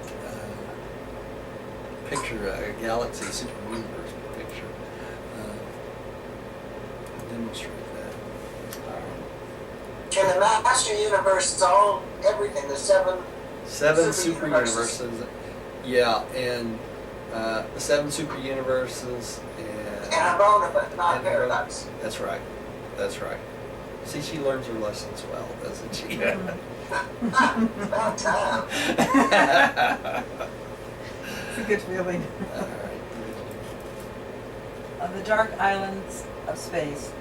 picture, a galaxy super universe picture. Demonstrate that. In the master universe, it's all everything. The seven super universes. Yeah, and the 7 super universes and a bone of it, not paradox. That's right. That's right. See, she learns her lessons well, doesn't she? About time. It's a good feeling. All right. Of the dark islands of space.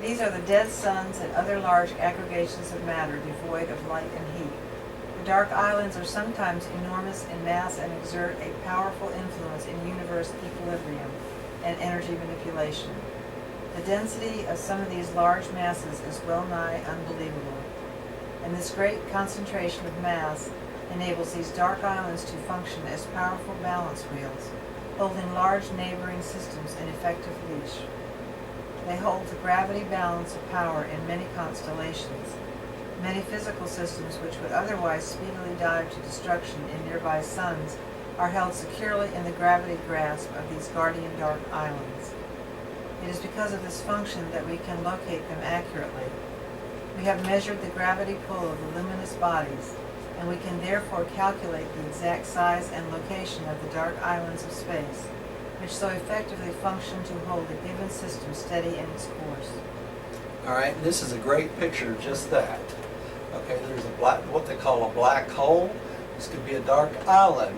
These are the dead suns and other large aggregations of matter devoid of light and heat. The dark islands are sometimes enormous in mass and exert a powerful influence in universe equilibrium and energy manipulation. The density of some of these large masses is well nigh unbelievable, and this great concentration of mass enables these dark islands to function as powerful balance wheels, holding large neighboring systems in effective leash. They hold the gravity balance of power in many constellations. Many physical systems which would otherwise speedily dive to destruction in nearby suns are held securely in the gravity grasp of these guardian dark islands. It is because of this function that we can locate them accurately. We have measured the gravity pull of the luminous bodies, and we can therefore calculate the exact size and location of the dark islands of space, which so effectively function to hold a given system steady in its course. All right, this is a great picture of just that. Okay, there's what they call a black hole. This could be a dark island,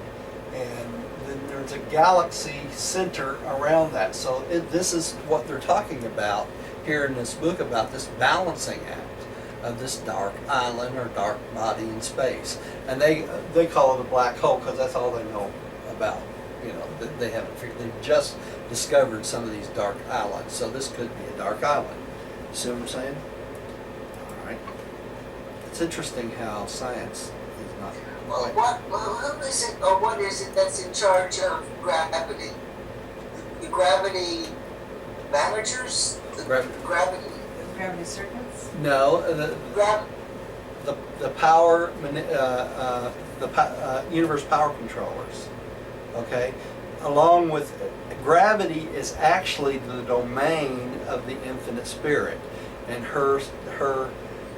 and then there's a galaxy center around that. So this is what they're talking about here in this book, about this balancing act of this dark island or dark body in space. And they call it a black hole because that's all they know about. You know, they haven't figured, they've just discovered some of these dark islands. So this could be a dark island. You see what I'm saying? All right. It's interesting how science is not Well, quite. who is it, or what is it that's in charge of gravity? The gravity managers? The gravity? Gravity circuits? No, Grav- the power, universe power controllers, okay? Along with, gravity is actually the domain of the infinite spirit and her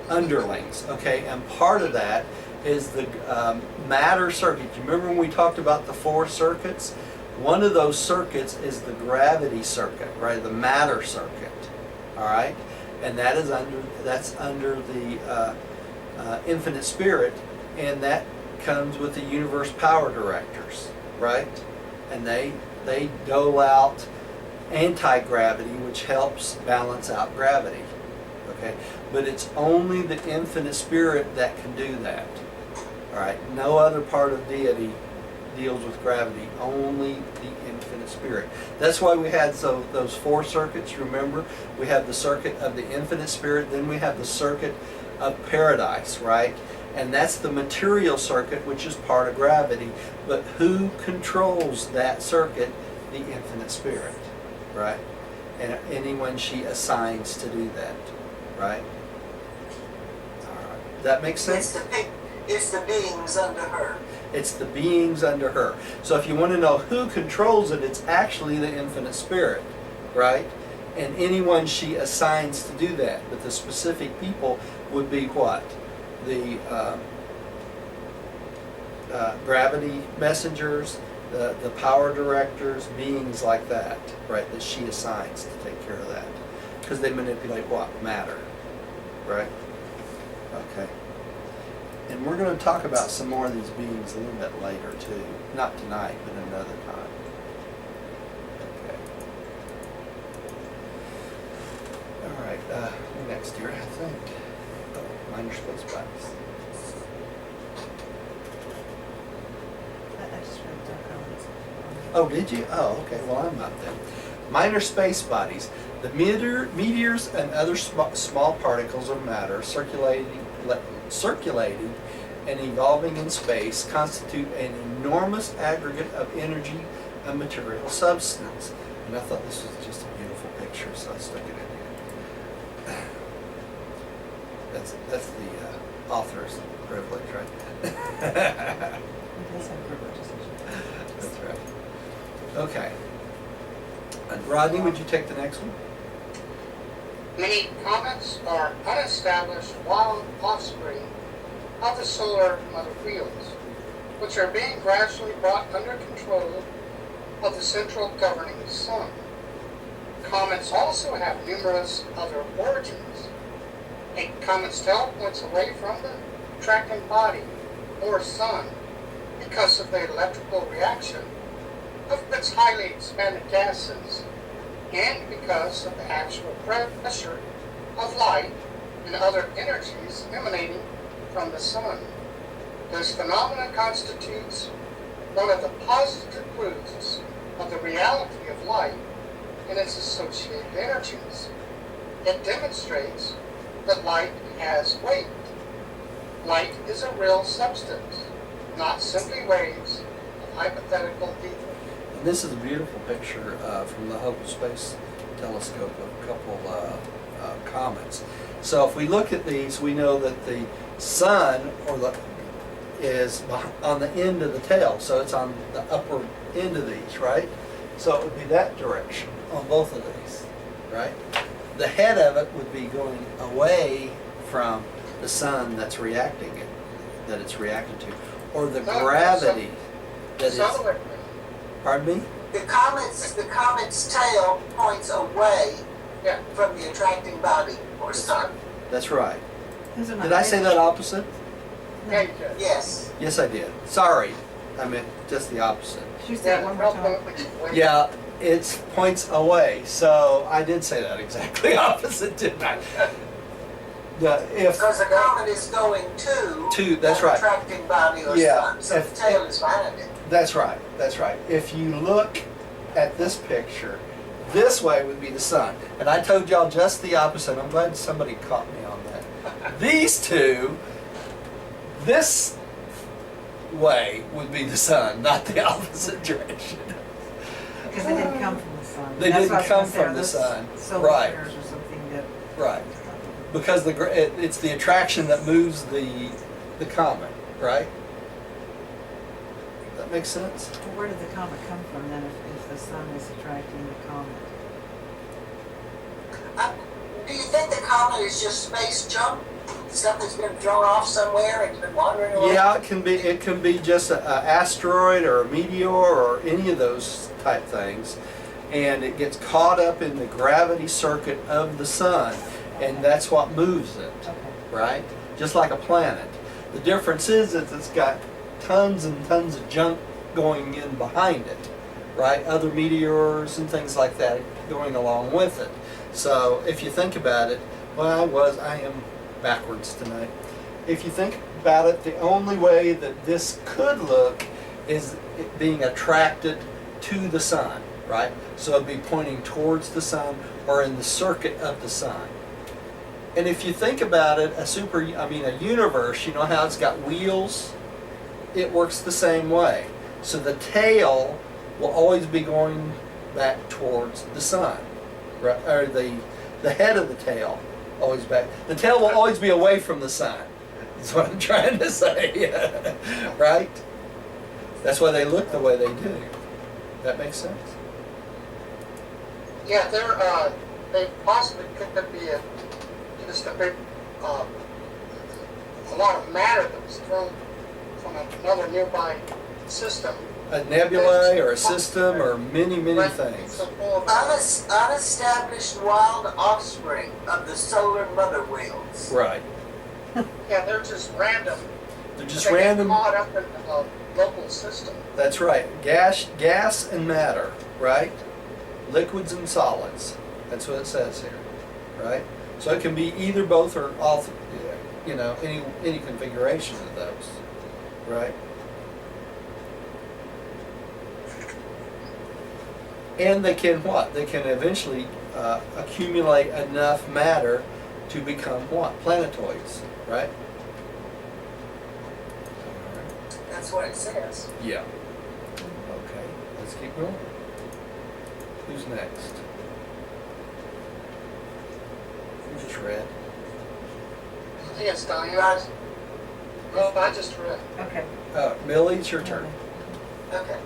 underlings, okay? And part of that is the matter circuit. You remember when we talked about the 4 circuits? One of those circuits is the gravity circuit, right? The matter circuit, all right? And that is under the infinite spirit, and that comes with the universe power directors, right? And they dole out anti-gravity, which helps balance out gravity, okay? But it's only the infinite spirit that can do that, all right? No other part of deity deals with gravity, only the infinite spirit. That's why we had those 4 circuits, remember? We have the circuit of the infinite spirit, then we have the circuit of paradise, right? And that's the material circuit, which is part of gravity. But who controls that circuit? The infinite spirit, right? And anyone she assigns to do that, right? All right. That makes sense? It's the beings under her. It's the beings under her. So if you want to know who controls it, it's actually the infinite spirit, right? And anyone she assigns to do that. But the specific people would be what? The gravity messengers, the power directors, beings like that, right? That she assigns to take care of that. Because they manipulate what? Matter, right? Okay. And we're going to talk about some more of these beings a little bit later too. Not tonight, but another time. Okay. All right. Next here, I think. Oh, minor space bodies. I just read Doug Collins. Oh, did you? Oh, okay. Well, I'm not then. Minor space bodies. The meteors and other small particles of matter circulating and evolving in space constitute an enormous aggregate of energy and material substance. And I thought this was just a beautiful picture, so I stuck it in here. That's the author's privilege, right? He does have privileges. That's right. Okay. And Rodney, would you take the next one? Many comets are unestablished wild offspring of the solar mother wheels, which are being gradually brought under control of the central governing sun. Comets also have numerous other origins. A comet's tail points away from the attracting body, or sun, because of the electrical reaction of its highly expanded gases, and because of the actual pressure of light and other energies emanating from the sun. This phenomenon constitutes one of the positive proofs of the reality of light and its associated energies. It demonstrates that light has weight. Light is a real substance, not simply waves of hypothetical ether. And this is a beautiful picture from the Hubble Space Telescope of a couple comets. So if we look at these, we know that the sun is on the end of the tail, so it's on the upper end of these, right? So it would be that direction on both of these, right? The head of it would be going away from the sun that's reacting it, that it's reacting to, or the gravity that is. Pardon me? The comet's tail points away from the attracting body or sun. That's right. Those are not Did I say that opposite? Yeah, you did. Yes. Yes, I did. Sorry, I meant just the opposite. Could you say it one more time? Yeah, it's points away. So I did say that exactly opposite, didn't I? If Because the comet is going to that's an right. attracting body or Yeah, sun, so if- the tail is behind it. That's right. That's right. If you look at this picture, this way would be the sun. And I told y'all just the opposite. I'm glad somebody caught me on that. These two, this way would be the sun, not the opposite direction. Because they didn't come from the sun. They That's didn't what I was come gonna say, from are the those sun. solar Right. flares or something that. Right. Because it's the attraction that moves the comet, right? That makes sense? Well, where did the comet come from then if the sun is attracting the comet? Do you think the comet is just space junk? Stuff that's been thrown off somewhere and been wandering around? Yeah, it can be. It can be just an asteroid or a meteor or any of those type things, and it gets caught up in the gravity circuit of the sun, and that's what moves it, Okay. right? Just like a planet. The difference is that it's got tons and tons of junk going in behind it, right? Other meteors and things like that going along with it. So if you think about it, I am backwards tonight. If you think about it, the only way that this could look is it being attracted to the sun, right? So it'd be pointing towards the sun or in the circuit of the sun. And if you think about it, a universe, you know how it's got wheels? It works the same way. So the tail will always be going back towards the sun, right? Or the head of the tail always back. The tail will always be away from the sun. That's what I'm trying to say, right? That's why they look the way they do. That makes sense? Yeah, they possibly could be just a big, a lot of matter that was thrown from another nearby system. A nebulae or a system or many things. So full of- Unestablished wild offspring of the solar mother whales. Right. Yeah, they're just random. They're just They random. get caught up in a local system. That's right. Gas and matter, right? Liquids and solids. That's what it says here, right? So it can be either, both, or all. Any configuration of those, right? And they can what? They can eventually accumulate enough matter to become what? Planetoids, right? That's what it says. Yeah. Okay, let's keep going. Who's next? Who just read? I think it's Diane. Right. Well, I just read. Okay. Millie, it's your turn. Okay.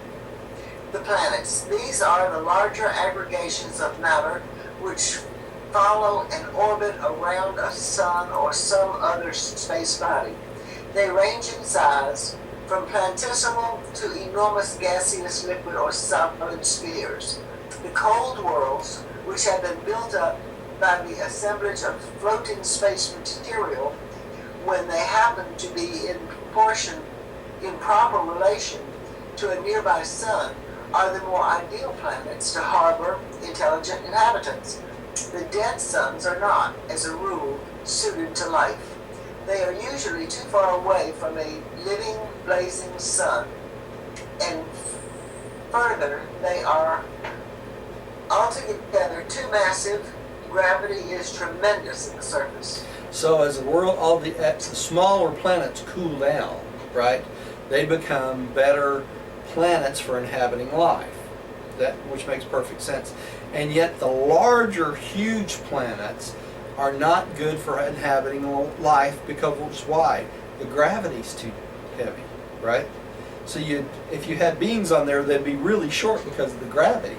The planets. These are the larger aggregations of matter which follow an orbit around a sun or some other space body. They range in size from planetesimal to enormous gaseous liquid or solid spheres. The cold worlds, which have been built up by the assemblage of floating space material, when they happen to be in proper relation to a nearby sun, are the more ideal planets to harbor intelligent inhabitants. The dead suns are not, as a rule, suited to life. They are usually too far away from a living, blazing sun, and further, they are altogether too massive. Gravity is tremendous at the surface. So as the world, all the smaller planets cool down, right? They become better planets for inhabiting life. Which makes perfect sense. And yet the larger, huge planets are not good for inhabiting life because why? The gravity's too heavy, right? So if you had beings on there, they'd be really short because of the gravity,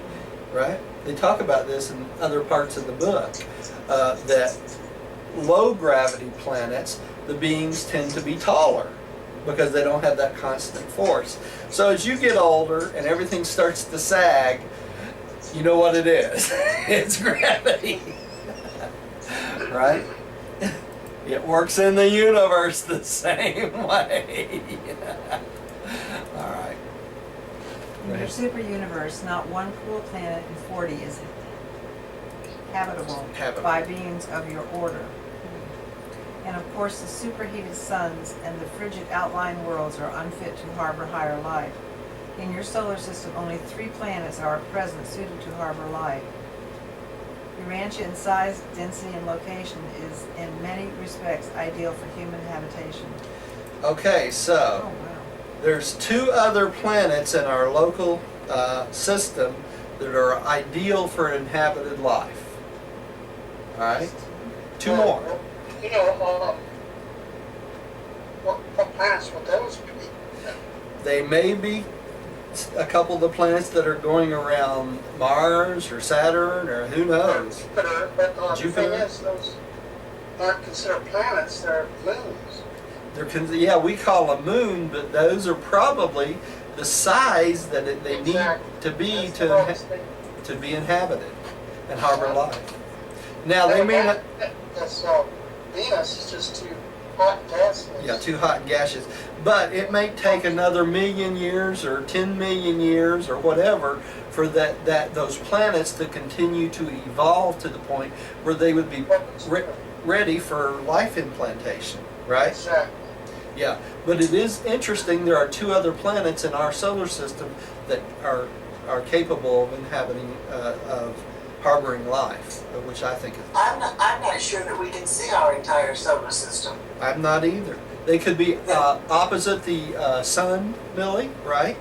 right? They talk about this in other parts of the book, that low gravity planets, the beings tend to be taller because they don't have that constant force. So as you get older and everything starts to sag, you know what it is. It's gravity. Right? It works in the universe the same way. All right. In your super universe, not one cool planet in 40 is habitable by beings of your order. And of course, the superheated suns and the frigid outlying worlds are unfit to harbor higher life. In your solar system, only 3 planets are at present suited to harbor life. Urantia in size, density, and location is in many respects ideal for human habitation. Okay, so Oh, wow. there's 2 other planets in our local system that are ideal for inhabited life. All right, 2 more. You know, what planets would those be? They may be a couple of the planets that are going around Mars or Saturn or who knows. Jupiter, but the Jupiter? thing is, those aren't considered planets, they're moons. Yeah, we call them moon, but those are probably the size that they need to be to be inhabited and harbor life. Now they may not. Venus is just too hot and gaseous. Yeah, too hot and gaseous. But it may take another 1,000,000 years or 10 million years or whatever for those planets to continue to evolve to the point where they would be ready for life implantation, right? Exactly. Yeah, but it is interesting. There are 2 other planets in our solar system that are capable of inhabiting, of harboring life, which I think is. I'm not sure that we can see our entire solar system. I'm not either. They could be opposite the sun, Billy, right?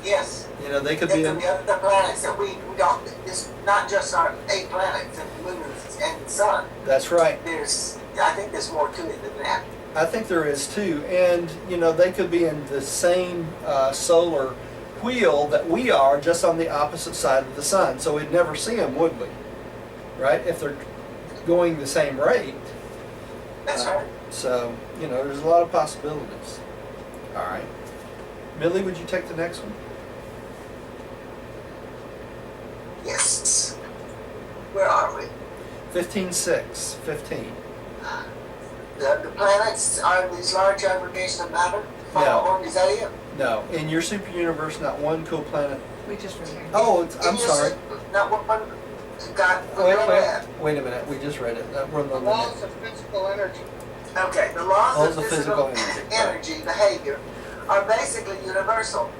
Yes. You know, they could There be. could be other planets that we don't. It's not just our 8 planets and the moon and the sun. That's right. I think there's more to it than that. I think there is too, and you know, they could be in the same solar wheel that we are, just on the opposite side of the sun. So we'd never see them, would we? Right? If they're going the same rate. That's right. So, you know, there's a lot of possibilities. All right. Millie, would you take the next one? Yes. Where are we? 15:6. 15. The planets are these large aggregations of matter? No. Is that it? No. In your super universe, not one cool planet. We just reviewed. Oh, I'm In your sorry. Not one. Got Wait a minute. We just read it. We're on The the laws of physical energy. Okay, the laws Laws of of physical physical energy behavior are basically universal,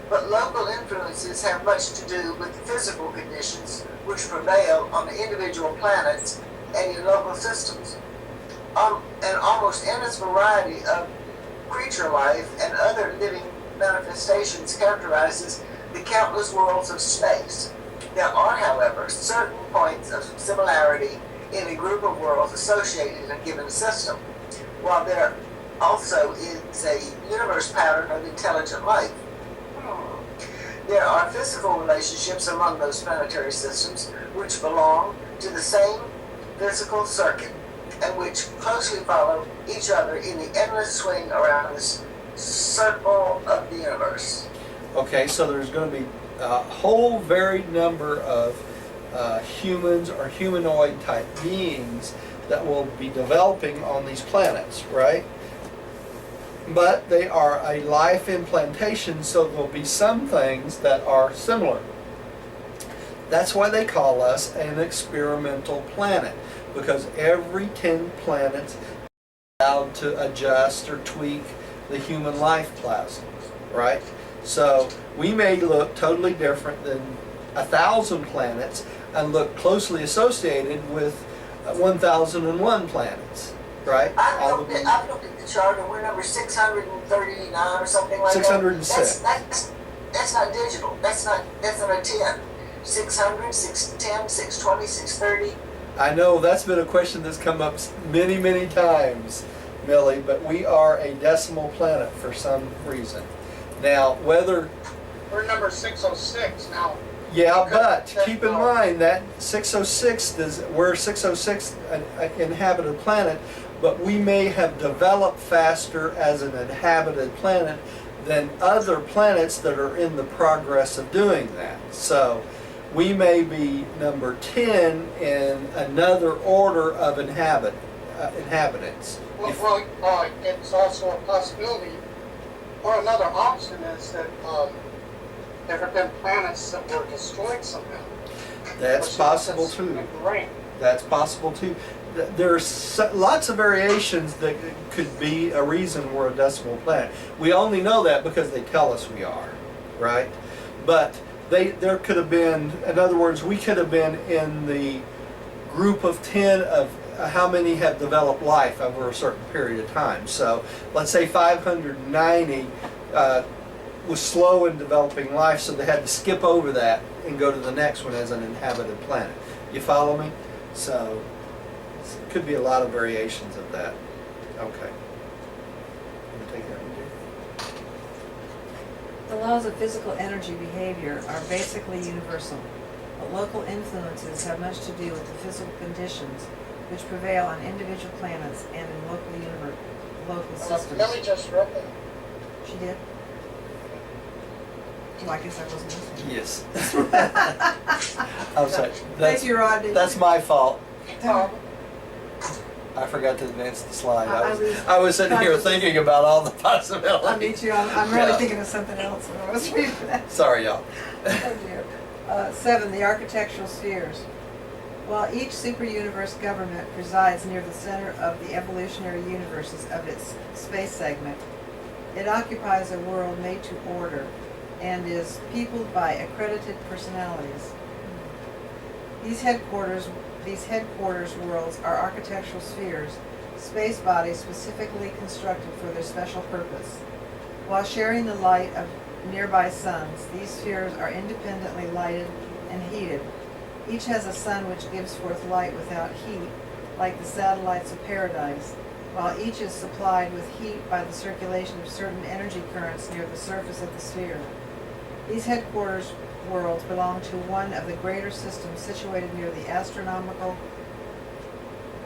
but local influences have much to do with the physical conditions which prevail on the individual planets and your local systems. An almost endless variety of creature life and other living manifestations characterizes the countless worlds of space. There are, however, certain points of similarity in a group of worlds associated in a given system, while there also is a universe pattern of intelligent life. There are physical relationships among those planetary systems which belong to the same physical circuit and which closely follow each other in the endless swing around this circle of the universe. Okay, so there's going to be a whole varied number of humans or humanoid type beings that will be developing on these planets, right? But they are a life implantation, so there'll be some things that are similar. That's why they call us an experimental planet, because every 10 planets is allowed to adjust or tweak the human life plasma, right? So we may look totally different than 1,000 planets and look closely associated with 1,001 planets, right? I've looked at the chart and we're number 639 or something like 606. that. That's not digital. That's not a 10. 600, 610, 620, 630. I know that's been a question that's come up many, many times, Millie, but we are a decimal planet for some reason. Now, whether... We're number 606 now. Yeah, but keep in mind that 606 we're 606 an inhabited planet, but we may have developed faster as an inhabited planet than other planets that are in the progress of doing that. So we may be number 10 in another order of inhabitants. Well, it's also a possibility, or another option is that there have been planets that were destroyed somehow. That's Or possible something too. like rain. That's possible too. There's lots of variations that could be a reason we're a decimal planet. We only know that because they tell us we are, right? But there could have been, in other words, we could have been in the group of 10 of how many have developed life over a certain period of time. So let's say 590 was slow in developing life, so they had to skip over that and go to the next one as an inhabited planet. You follow me? So it could be a lot of variations of that. Okay. You want to take that one, Jay? The laws of physical energy behavior are basically universal, but local influences have much to do with the physical conditions which prevail on individual planets and in local systems. Millie just read that. She did? Well, I guess I wasn't listening. Yes. I'm sorry. Thank you, Rodney. That's my fault. Um, I forgot to advance the slide. I I was sitting here conscious- thinking about all the I possibilities. meet you. I'm really Yeah. thinking of something else when I was reading that. Sorry, y'all. Oh dear. 7, the architectural spheres. While each super-universe government presides near the center of the evolutionary universes of its space segment, it occupies a world made to order and is peopled by accredited personalities. These headquarters worlds are architectural spheres, space bodies specifically constructed for their special purpose. While sharing the light of nearby suns, these spheres are independently lighted and heated. Each has a sun which gives forth light without heat, like the satellites of paradise, while each is supplied with heat by the circulation of certain energy currents near the surface of the sphere. These headquarters worlds belong to one of the greater systems situated near the astronomical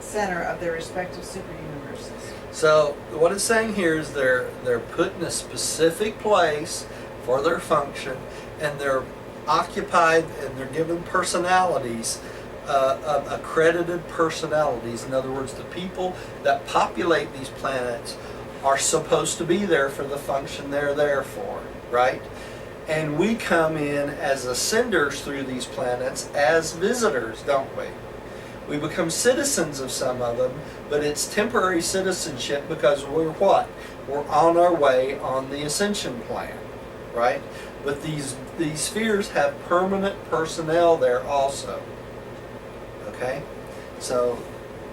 center of their respective superuniverses. So what it's saying here is they're put in a specific place for their function, and they're occupied and they're given personalities, accredited personalities. In other words, the people that populate these planets are supposed to be there for the function they're there for, right? And we come in as ascenders through these planets as visitors, don't we? We become citizens of some of them, but it's temporary citizenship because we're what? We're on our way on the ascension plan, right? But these spheres have permanent personnel there also. Okay? So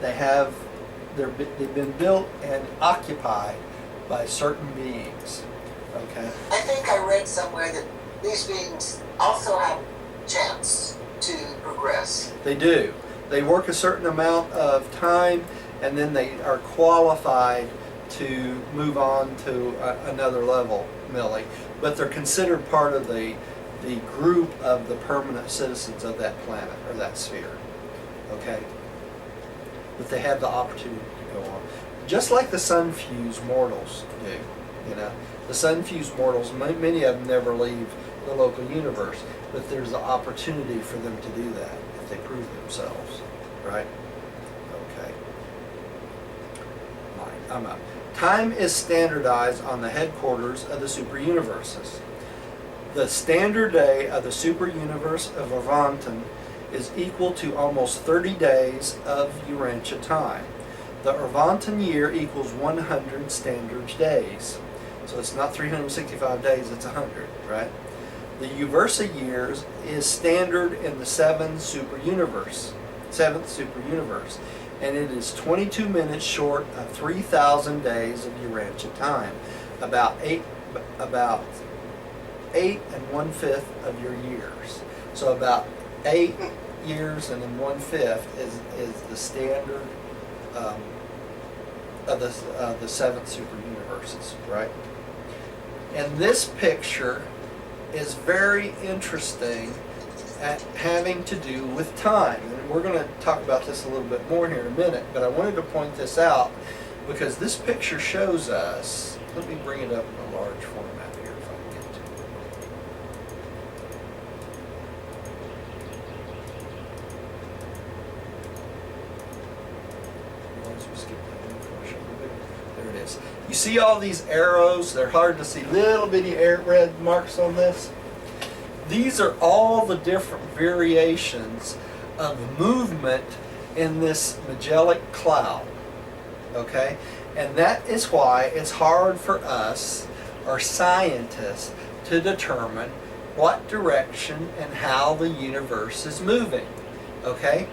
they've been built and occupied by certain beings. Okay? I think I read somewhere that these beings also have chance to progress. They do. They work a certain amount of time, and then they are qualified to move on to another level, Millie. But they're considered part of the group of the permanent citizens of that planet or that sphere. Okay? But they have the opportunity to go on. Just like the sun-fused mortals do, you know. The sun-fused mortals, many of them never leave the local universe, but there's the opportunity for them to do that if they prove themselves, right? Okay. I'm up. Time is standardized on the headquarters of the superuniverses. The standard day of the superuniverse of Avanton is equal to almost 30 days of Urantia time. The Avanton year equals 100 standard days. So it's not 365 days, it's 100, right? The Uversa years is standard in the seventh superuniverse, and it is 22 minutes short of 3,000 days of Urantia time, about 8 1/5 of your years. So about 8 years and then 1/5 is the standard of the seventh superuniverses, right? And this picture is very interesting at having to do with time. And we're going to talk about this a little bit more here in a minute, but I wanted to point this out because this picture shows us, let me bring it up in a large format here if I can get to it. There it is. You see all these arrows? They're hard to see. Little bitty red marks on this. These are all the different variations of movement in this Magellanic Cloud. Okay? And that is why it's hard for us, or scientists, to determine what direction and how the universe is moving. Okay?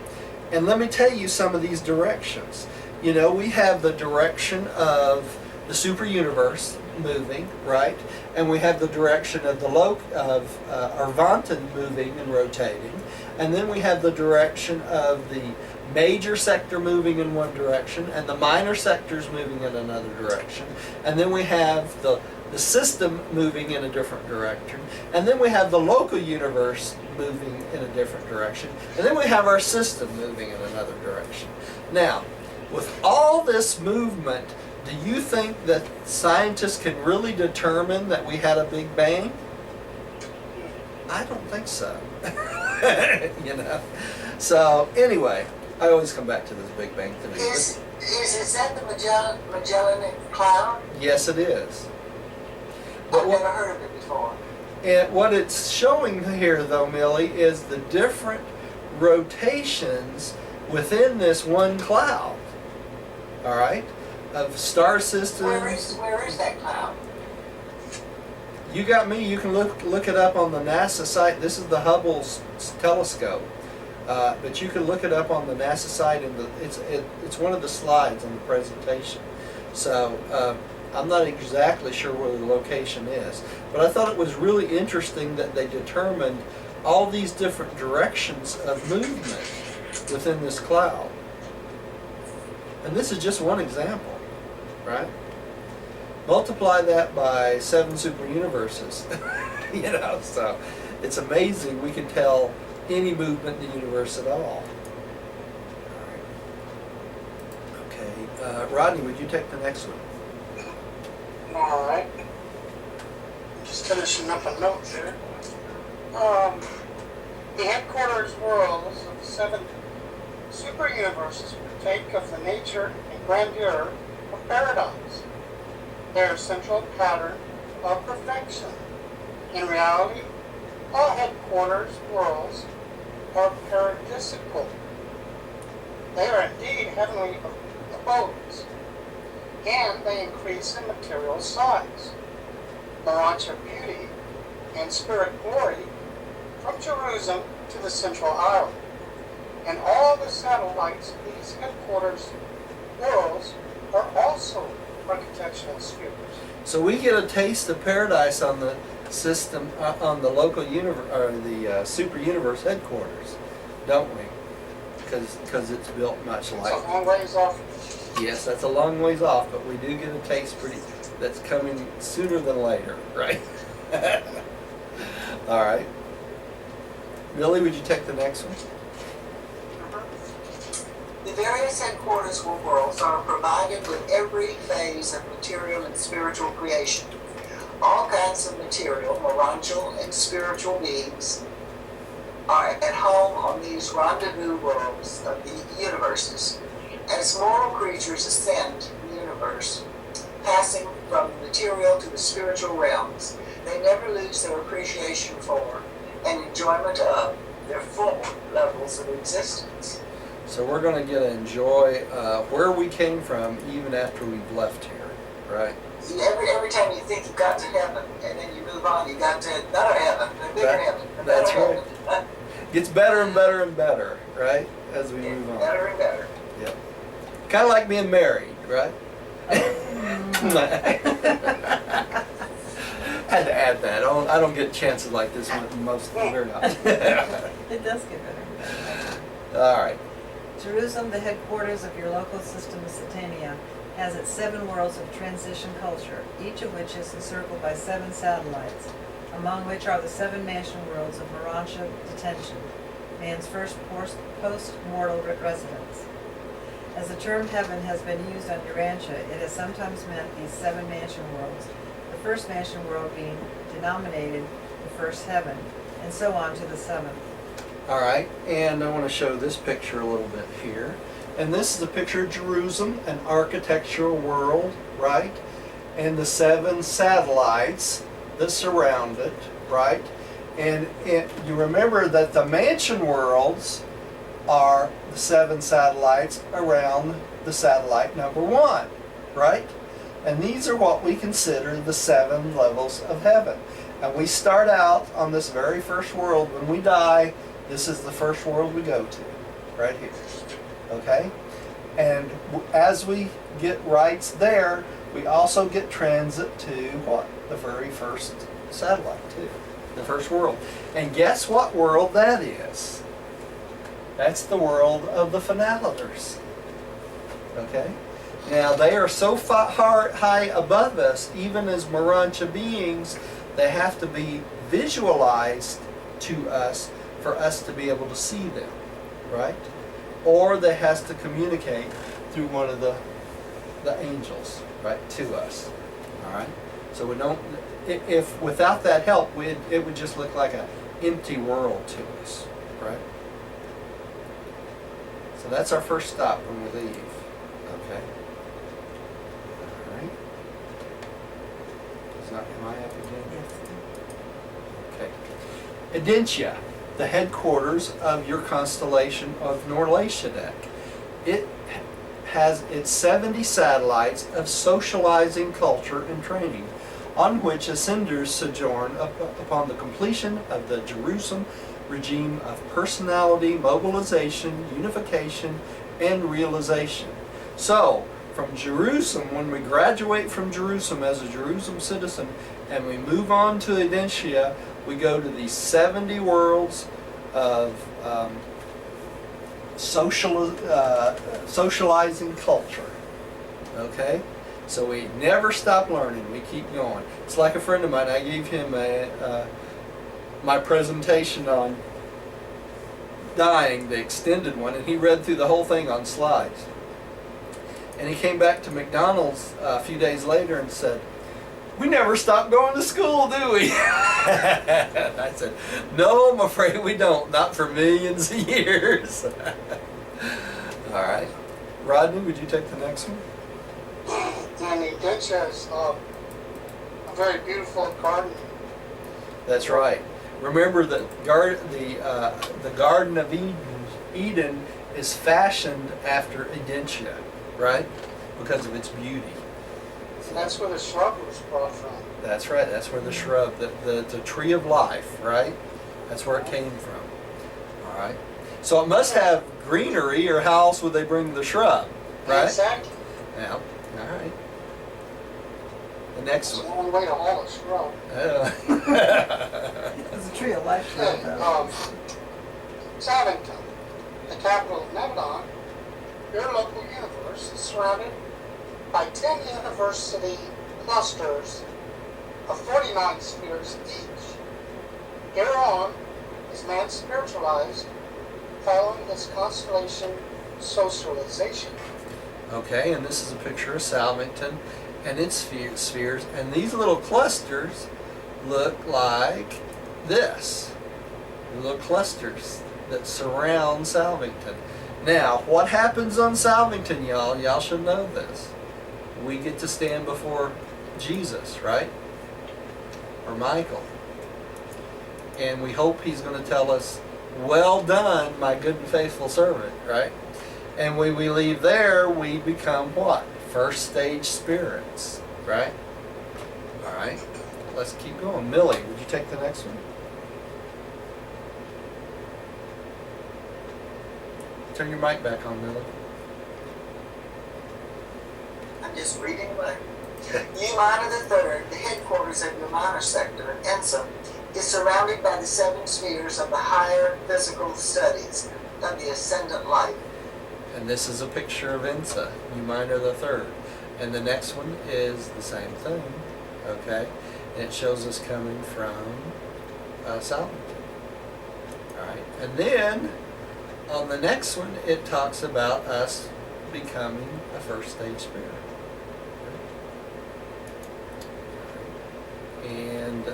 And let me tell you some of these directions. You know, we have the direction of the super universe moving, right? And we have the direction of the Arvanton moving and rotating. And then we have the direction of the major sector moving in one direction and the minor sectors moving in another direction. And then we have the system moving in a different direction. And then we have the local universe moving in a different direction. And then we have our system moving in another direction. Now, with all this movement, do you think that scientists can really determine that we had a Big Bang? I don't think so. You know? So, anyway, I always come back to this Big Bang theory. Is that the Magellanic Cloud? Yes, it is. I've never heard of it before. And what it's showing here, though, Millie, is the different rotations within this one cloud. All right? Of star systems. Where is that cloud? You got me. You can look it up on the NASA site. This is the Hubble telescope. But you can look it up on the NASA site, and it's one of the slides on the presentation. So I'm not exactly sure where the location is, but I thought it was really interesting that they determined all these different directions of movement within this cloud. And this is just one example, right? Multiply that by 7 superuniverses, you know, so it's amazing we can tell any movement in the universe at all. Okay, Rodney, would you take the next one? All right. Just finishing up a note there. The headquarters worlds of 7 superuniverses partake of the nature and grandeur of paradox. Their central pattern of perfection. In reality, all headquarters worlds are paradisical. They are indeed heavenly abodes, and they increase in material size, Marancha beauty, and spirit glory from Jerusalem to the central island. And all the satellites of these headquarters worlds are also architectural spheres. So we get a taste of paradise on the system, on the local universe, or the super universe headquarters, don't we? Because it's built much like. It's a long ways off. Yes, that's a long ways off, but we do get a taste that's coming sooner than later, right? All right. Millie, would you take the next one? The various headquarters worlds are provided with every phase of material and spiritual creation. All kinds of material, moranchal and spiritual beings, are at home on these rendezvous worlds of the universes. As moral creatures ascend the universe, passing from the material to the spiritual realms, they never lose their appreciation for and enjoyment of their full levels of existence. So we're going to get to enjoy where we came from even after we've left here, right? Every time you think you've got to heaven, and then you move on, you got to better heaven, a bigger heaven, a better That's heaven. right. Gets better and better and better, right? As we move on. Better and better. Yep. Kind of like being married, right? Had to add that. I don't get chances like this with most of them. It does get better and better. All right. Jerusalem, the headquarters of your local system of Satania, has its 7 worlds of transition culture, each of which is encircled by 7 satellites, among which are the 7 mansion worlds of Marancha detention, man's first post-mortal residence. As the term heaven has been used on Urantia, it has sometimes meant these 7 mansion worlds, the first mansion world being denominated the first heaven, and so on to the 7th. All right, and I want to show this picture a little bit here. And this is a picture of Jerusalem, an architectural world, right? And the 7 satellites that surround it, right? And you remember that the mansion worlds are the 7 satellites around the satellite number 1, right? And these are what we consider the 7 levels of heaven. And we start out on this very first world. When we die, this is the first world we go to, right here. Okay? And as we get rights there, we also get transit to what? The very first satellite, too. The first world. And guess what world that is? That's the world of the finaliters. Okay? Now, they are so high above us, even as Marancha beings, they have to be visualized to us for us to be able to see them, right? Or they has to communicate through one of the angels, right, to us. All right? So we don't, if without that help, it would just look like an empty world to us, right? So that's our first stop when we leave. Okay. All right. Am I up again? Yes. Okay. Edentia, the headquarters of your constellation of Norlashadek. It has its 70 satellites of socializing culture and training, on which ascenders sojourn upon the completion of the Jerusalem regime of personality, mobilization, unification, and realization. So, from Jerusalem, when we graduate from Jerusalem as a Jerusalem citizen and we move on to Edentia, we go to these 70 worlds of socializing culture. Okay? So we never stop learning. We keep going. It's like a friend of mine. I gave him my presentation on dying, the extended one, and he read through the whole thing on slides. And he came back to McDonald's a few days later and said, "We never stop going to school, do we?" And I said, "No, I'm afraid we don't. Not for millions of years." All right. Rodney, would you take the next one? And Edentia is a very beautiful garden. That's right. Remember that the Garden of Eden is fashioned after Edentia, right? Because of its beauty. And that's where the shrub was brought from. That's right. That's where the shrub, the tree of life, right? That's where it came from. All right. So it must have greenery, or how else would they bring the shrub, right? Exactly. Yeah. All right. The next It's a one. long way to haul a shrub. It's a tree of life shrub, though. Savington, the capital of Nebadon, your local universe is surrounded by 10 university clusters of 49 spheres each. Hereon is man spiritualized following this constellation socialization. Okay, and this is a picture of Salvington and its spheres, and these little clusters look like this. Little clusters that surround Salvington. Now, what happens on Salvington, y'all? Y'all should know this. We get to stand before Jesus, right? Or Michael. And we hope he's going to tell us, "Well done, my good and faithful servant," right? And when we leave there, we become what? First stage spirits, right? All right. Let's keep going. Millie, would you take the next one? Turn your mic back on, Millie. I'm just reading away. Umana the Third, the headquarters of Umana sector in Ensa, is surrounded by the 7 spheres of the higher physical studies of the ascendant life. And this is a picture of Ensa, Umina the Third. And the next one is the same thing, okay? And it shows us coming from Salvington. All right. And then on the next one, it talks about us becoming a first stage spirit. And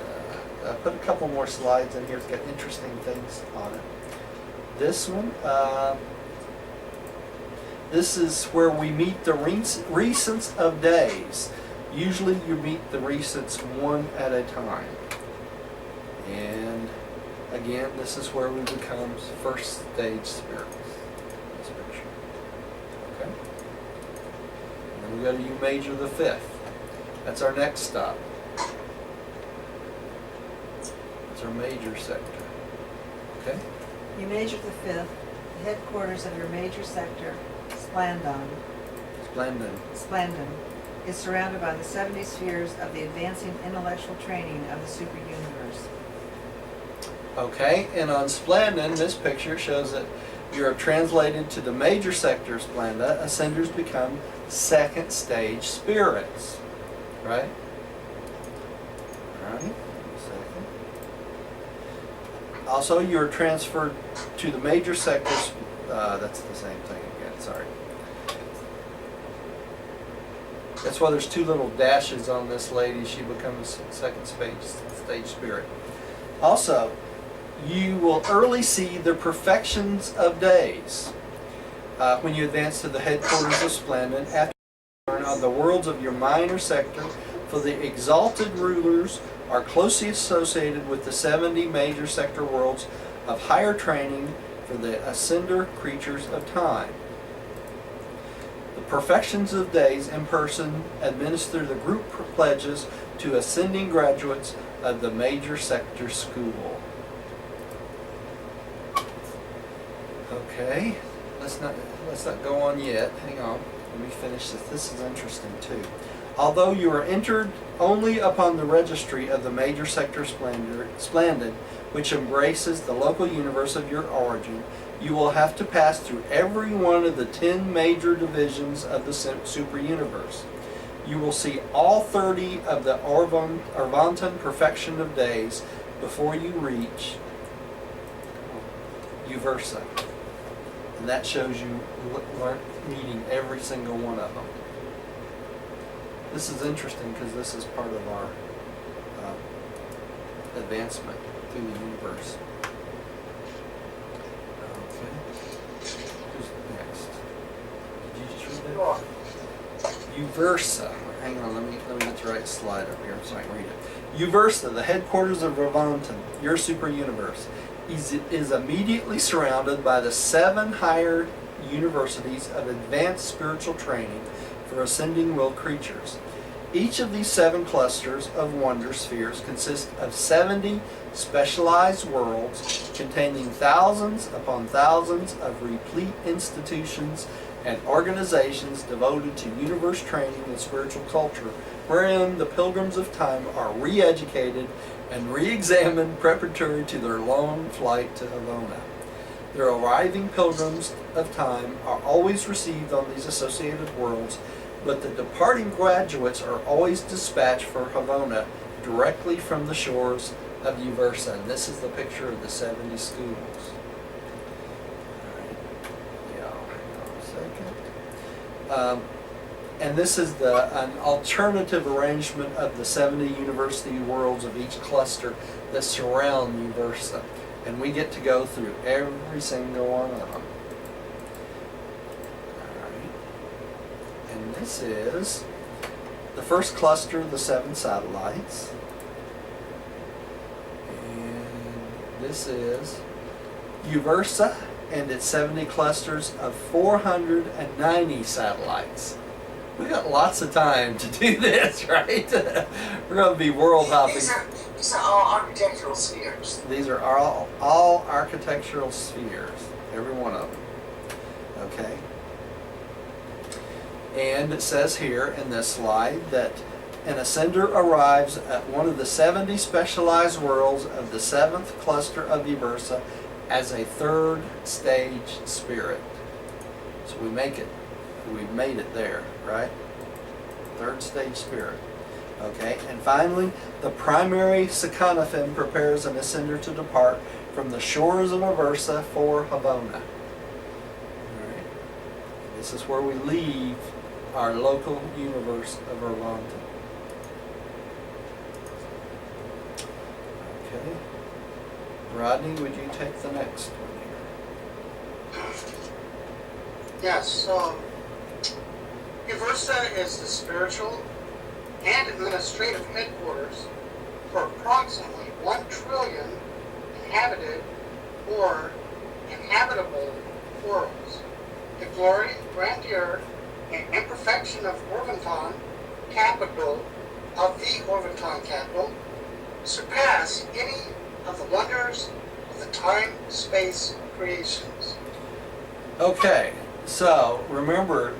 I put a couple more slides in here. It's got interesting things on it. This one, this is where we meet the recents of days. Usually you meet the recents one at a time. And Again, this is where we become first stage spirits. This picture. Okay? And then we go to U major the fifth. That's our next stop. That's our major sector. Okay? You major the fifth, the headquarters of your major sector, Splandon, is surrounded by the 70 spheres of the advancing intellectual training of the super-universe. Okay, and on Splandon, this picture shows that you're translated to the major sector Splenda. Ascenders become second stage spirits. Right? Alright, second. Also, you're transferred to the major sectors. That's the same thing again, sorry. That's why there's two little dashes on this lady. She becomes second stage spirit. Also, you will early see the perfections of days when you advance to the headquarters of Splendid. After you learn on the worlds of your minor sector, for the exalted rulers are closely associated with the 70 major sector worlds of higher training for the ascender creatures of time. The perfections of days in person administer the group pledges to ascending graduates of the major sector school. Okay, let's not go on yet. Hang on, let me finish this. This is interesting too. Although you are entered only upon the registry of the major sector Splendid, which embraces the local universe of your origin, you will have to pass through every one of the 10 major divisions of the super universe. You will see all 30 of the Arvantan perfection of days before you reach Uversa. And that shows you meeting every single one of them. This is interesting because this is part of our advancement through the universe. Okay. Who's next? Did you just read that? Uversa. Hang on, let me get the right slide up here so I can read it. Uversa, the headquarters of Ravantan, your super universe, is immediately surrounded by the 7 higher universities of advanced spiritual training for ascending world creatures. Each of these 7 clusters of wonder spheres consist of 70 specialized worlds containing thousands upon thousands of replete institutions and organizations devoted to universe training and spiritual culture, wherein the pilgrims of time are re-educated and re-examined preparatory to their long flight to Havona. The arriving pilgrims of time are always received on these associated worlds, but the departing graduates are always dispatched for Havona directly from the shores of Uversa. And this is the picture of the 70 schools. And this is an alternative arrangement of the 70 university worlds of each cluster that surround Uversa. And we get to go through every single one of them. Alright. And this is the first cluster, the 7 satellites. And this is Uversa and its 70 clusters of 490 satellites. We got lots of time to do this, right? We're going to be world hopping. These are all architectural spheres. These are all architectural spheres, every one of them. Okay? And it says here in this slide that an ascender arrives at one of the 70 specialized worlds of the 7th cluster of Uversa as a 3rd stage spirit. So we make it. We've made it there, right? 3rd stage spirit. Okay, and finally, the primary Sakanafin prepares an ascender to depart from the shores of Uversa for Havona. Alright. This is where we leave our local universe of Irvanta. Okay. Rodney, would you take the next one here? Yes, Uversa is the spiritual and administrative headquarters for approximately 1 trillion inhabited or inhabitable worlds. The glory, grandeur, and imperfection of Orvanton, capital of the Orvanton capital, surpass any of the wonders of the time-space creations. Okay, so remember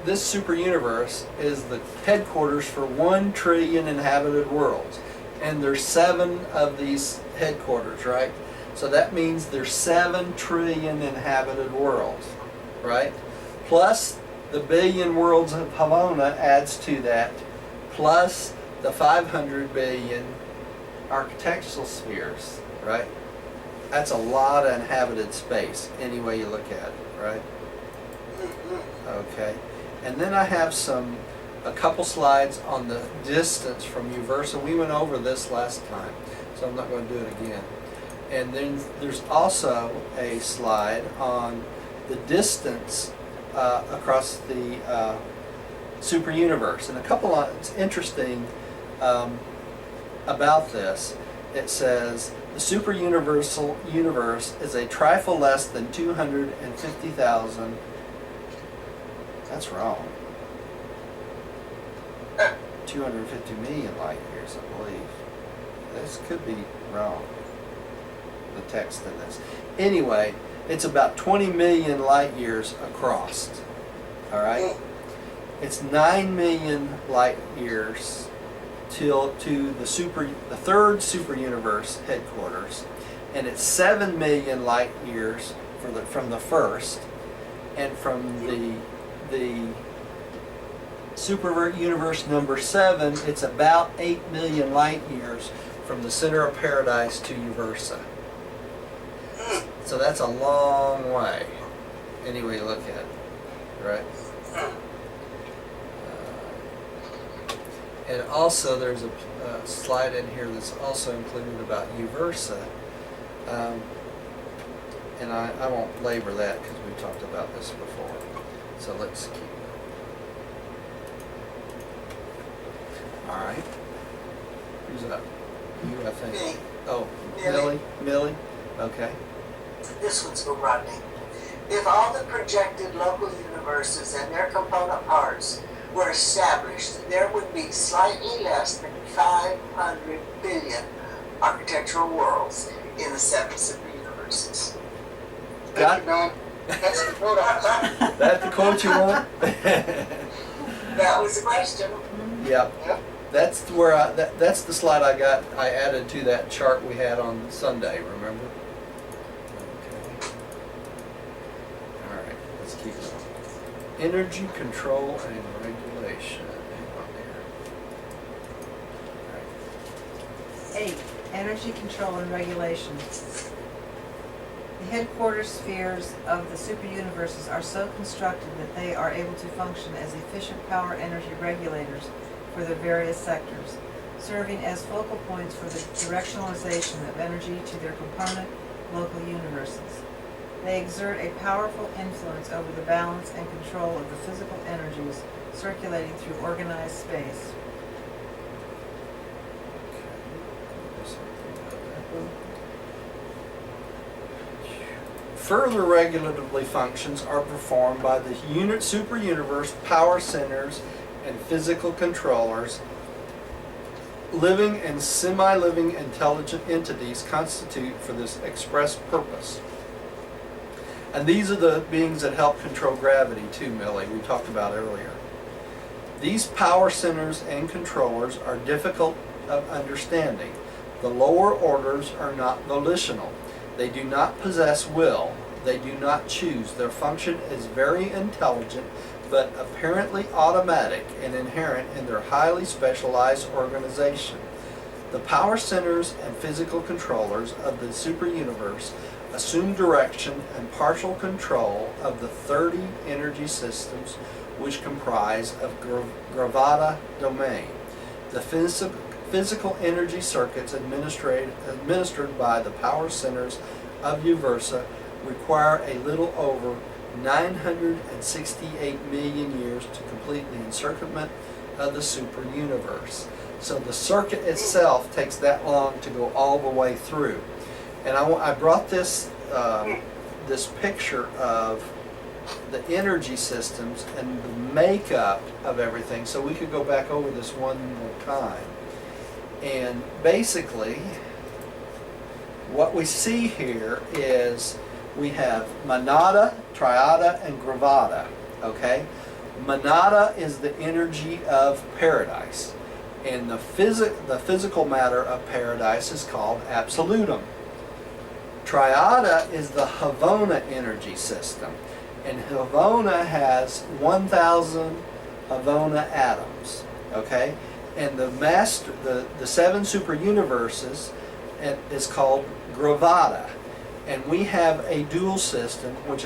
this super universe is the headquarters for 1 trillion inhabited worlds. And there's 7 of these headquarters, right? So that means there's 7 trillion inhabited worlds, right? Plus the billion worlds of Pomona adds to that, plus the 500 billion architectural spheres, right? That's a lot of inhabited space, any way you look at it, right? Okay. And then I have a couple slides on the distance from Uversa. We went over this last time, so I'm not going to do it again. And then there's also a slide on the distance across the super universe. And a couple of, it's interesting about this. It says the super universal universe is a trifle less than 250,000. That's wrong. 250 million light years, I believe. This could be wrong, the text in this. Anyway, it's about 20 million light years across. All right? It's 9 million light years to the third super universe headquarters, and it's 7 million light years from the first, and from the super universe number 7, it's about 8 million light years from the center of paradise to Uversa. So that's a long way, any way you look at it, right? And also there's a slide in here that's also included about Uversa. And I won't labor that because we've talked about this before. So let's keep going. All right. Who's up? You, I think. Me. Oh, Millie. Millie? Okay. This one's for Rodney. If all the projected local universes and their component parts were established, there would be slightly less than 500 billion architectural worlds in the 7 superuniverses. Thank you, Don. That's the quote I was. That's the quote you want? That was the question. Yep. Yep. That's where that's the slide I added to that chart we had on Sunday, remember? Okay. All right, let's keep going. Energy control and regulation. Hang on there. All right. 8. Energy control and regulation. The headquarters spheres of the superuniverses are so constructed that they are able to function as efficient power energy regulators for their various sectors, serving as focal points for the directionalization of energy to their component local universes. They exert a powerful influence over the balance and control of the physical energies circulating through organized space. Further regulatively functions are performed by the super universe power centers and physical controllers. Living and semi-living intelligent entities constitute for this express purpose. And these are the beings that help control gravity too, Millie, we talked about earlier. These power centers and controllers are difficult of understanding. The lower orders are not volitional. They do not possess will. They do not choose. Their function is very intelligent, but apparently automatic and inherent in their highly specialized organization. The power centers and physical controllers of the superuniverse assume direction and partial control of the 30 energy systems which comprise of Gravata domain. The physical energy circuits administered by the power centers of Uversa require a little over 968 million years to complete the encirclement of the superuniverse. So the circuit itself takes that long to go all the way through. And I brought this this picture of the energy systems and the makeup of everything, so we could go back over this one more time. And basically, what we see here is we have monada, triada, and gravada. Okay, monada is the energy of paradise, and the physical matter of paradise is called absolutum. Triada is the Havona energy system, and Havona has 1,000 Havona atoms. Okay, and the seven superuniverses is called Gravada, and we have a dual system which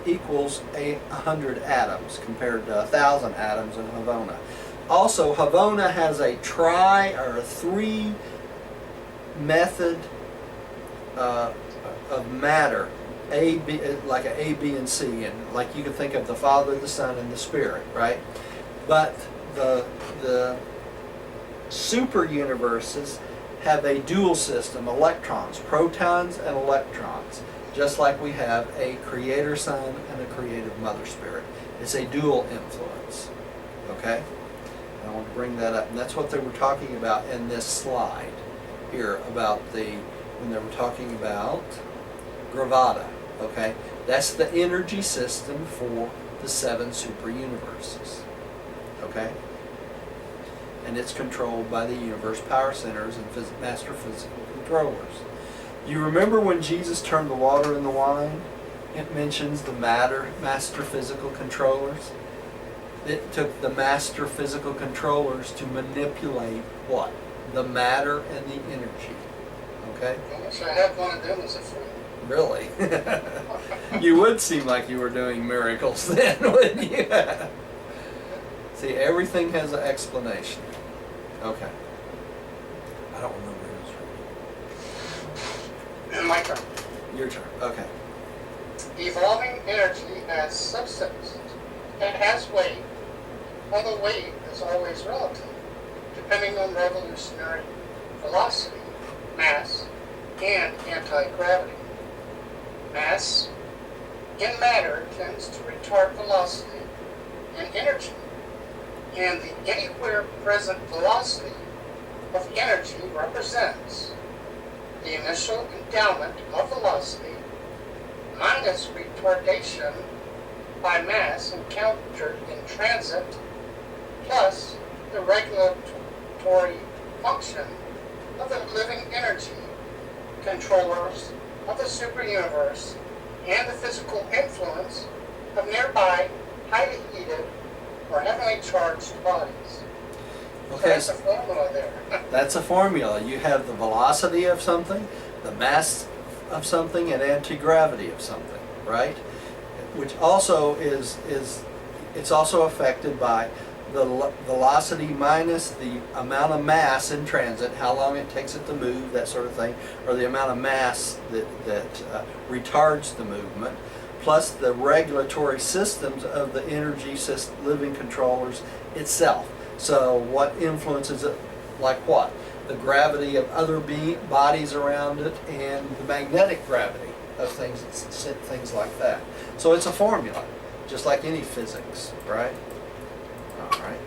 equals 100 atoms compared to 1,000 atoms in Havona. Also, Havona has a three method of matter, like an A, B, and C, and like you can think of the Father, the Son, and the Spirit, right? But the super universes have a dual system, electrons, protons and electrons, just like we have a creator Son and a creative Mother Spirit. It's a dual influence, okay? I want to bring that up, and that's what they were talking about in this slide here about when they were talking about Gravada, okay? That's the energy system for the seven superuniverses, okay? And it's controlled by the universe power centers and master physical controllers. You remember when Jesus turned the water into wine? It mentions the master physical controllers. It took the master physical controllers to manipulate what? The matter and the energy. Okay? I wish I had one of them as a friend. Really? You would seem like you were doing miracles then, wouldn't you? See, everything has an explanation. Okay. I don't remember who's reading. My turn. Your turn. Okay. Evolving energy as substance. It has weight, although weight is always relative, depending on revolutionary velocity, mass, and anti-gravity. Mass in matter tends to retard velocity and energy, and the anywhere present velocity of energy represents the initial endowment of velocity minus retardation by mass encountered in transit, plus the regulatory function of the living energy controllers of the superuniverse and the physical influence of nearby highly heated or heavily charged bodies. So Okay. that's a formula there. That's a formula. You have the velocity of something, the mass of something, and anti-gravity of something, right? Which also it's also affected by the velocity minus the amount of mass in transit, how long it takes it to move, that sort of thing, or the amount of mass that retards the movement, plus the regulatory systems of the energy living controllers itself. So what influences it, like what? The gravity of other bodies around it and the magnetic gravity of things like that. So it's a formula, just like any physics, right? All right.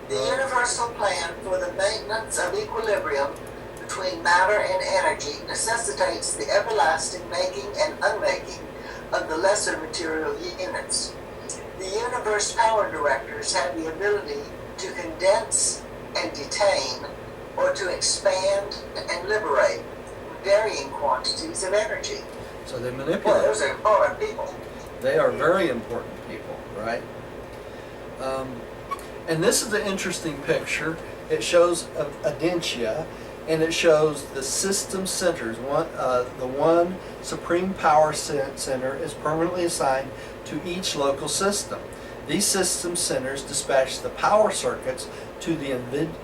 The universal plan for the maintenance of equilibrium between matter and energy necessitates the everlasting making and unmaking of the lesser material units. The universe power directors have the ability to condense and detain, or to expand and liberate varying quantities of energy. So they Well, manipulate. those are important people. They are very important people, right? And this is an interesting picture. It shows a dentia, and it shows the system centers. The one supreme power center is permanently assigned to each local system. These system centers dispatch the power circuits to the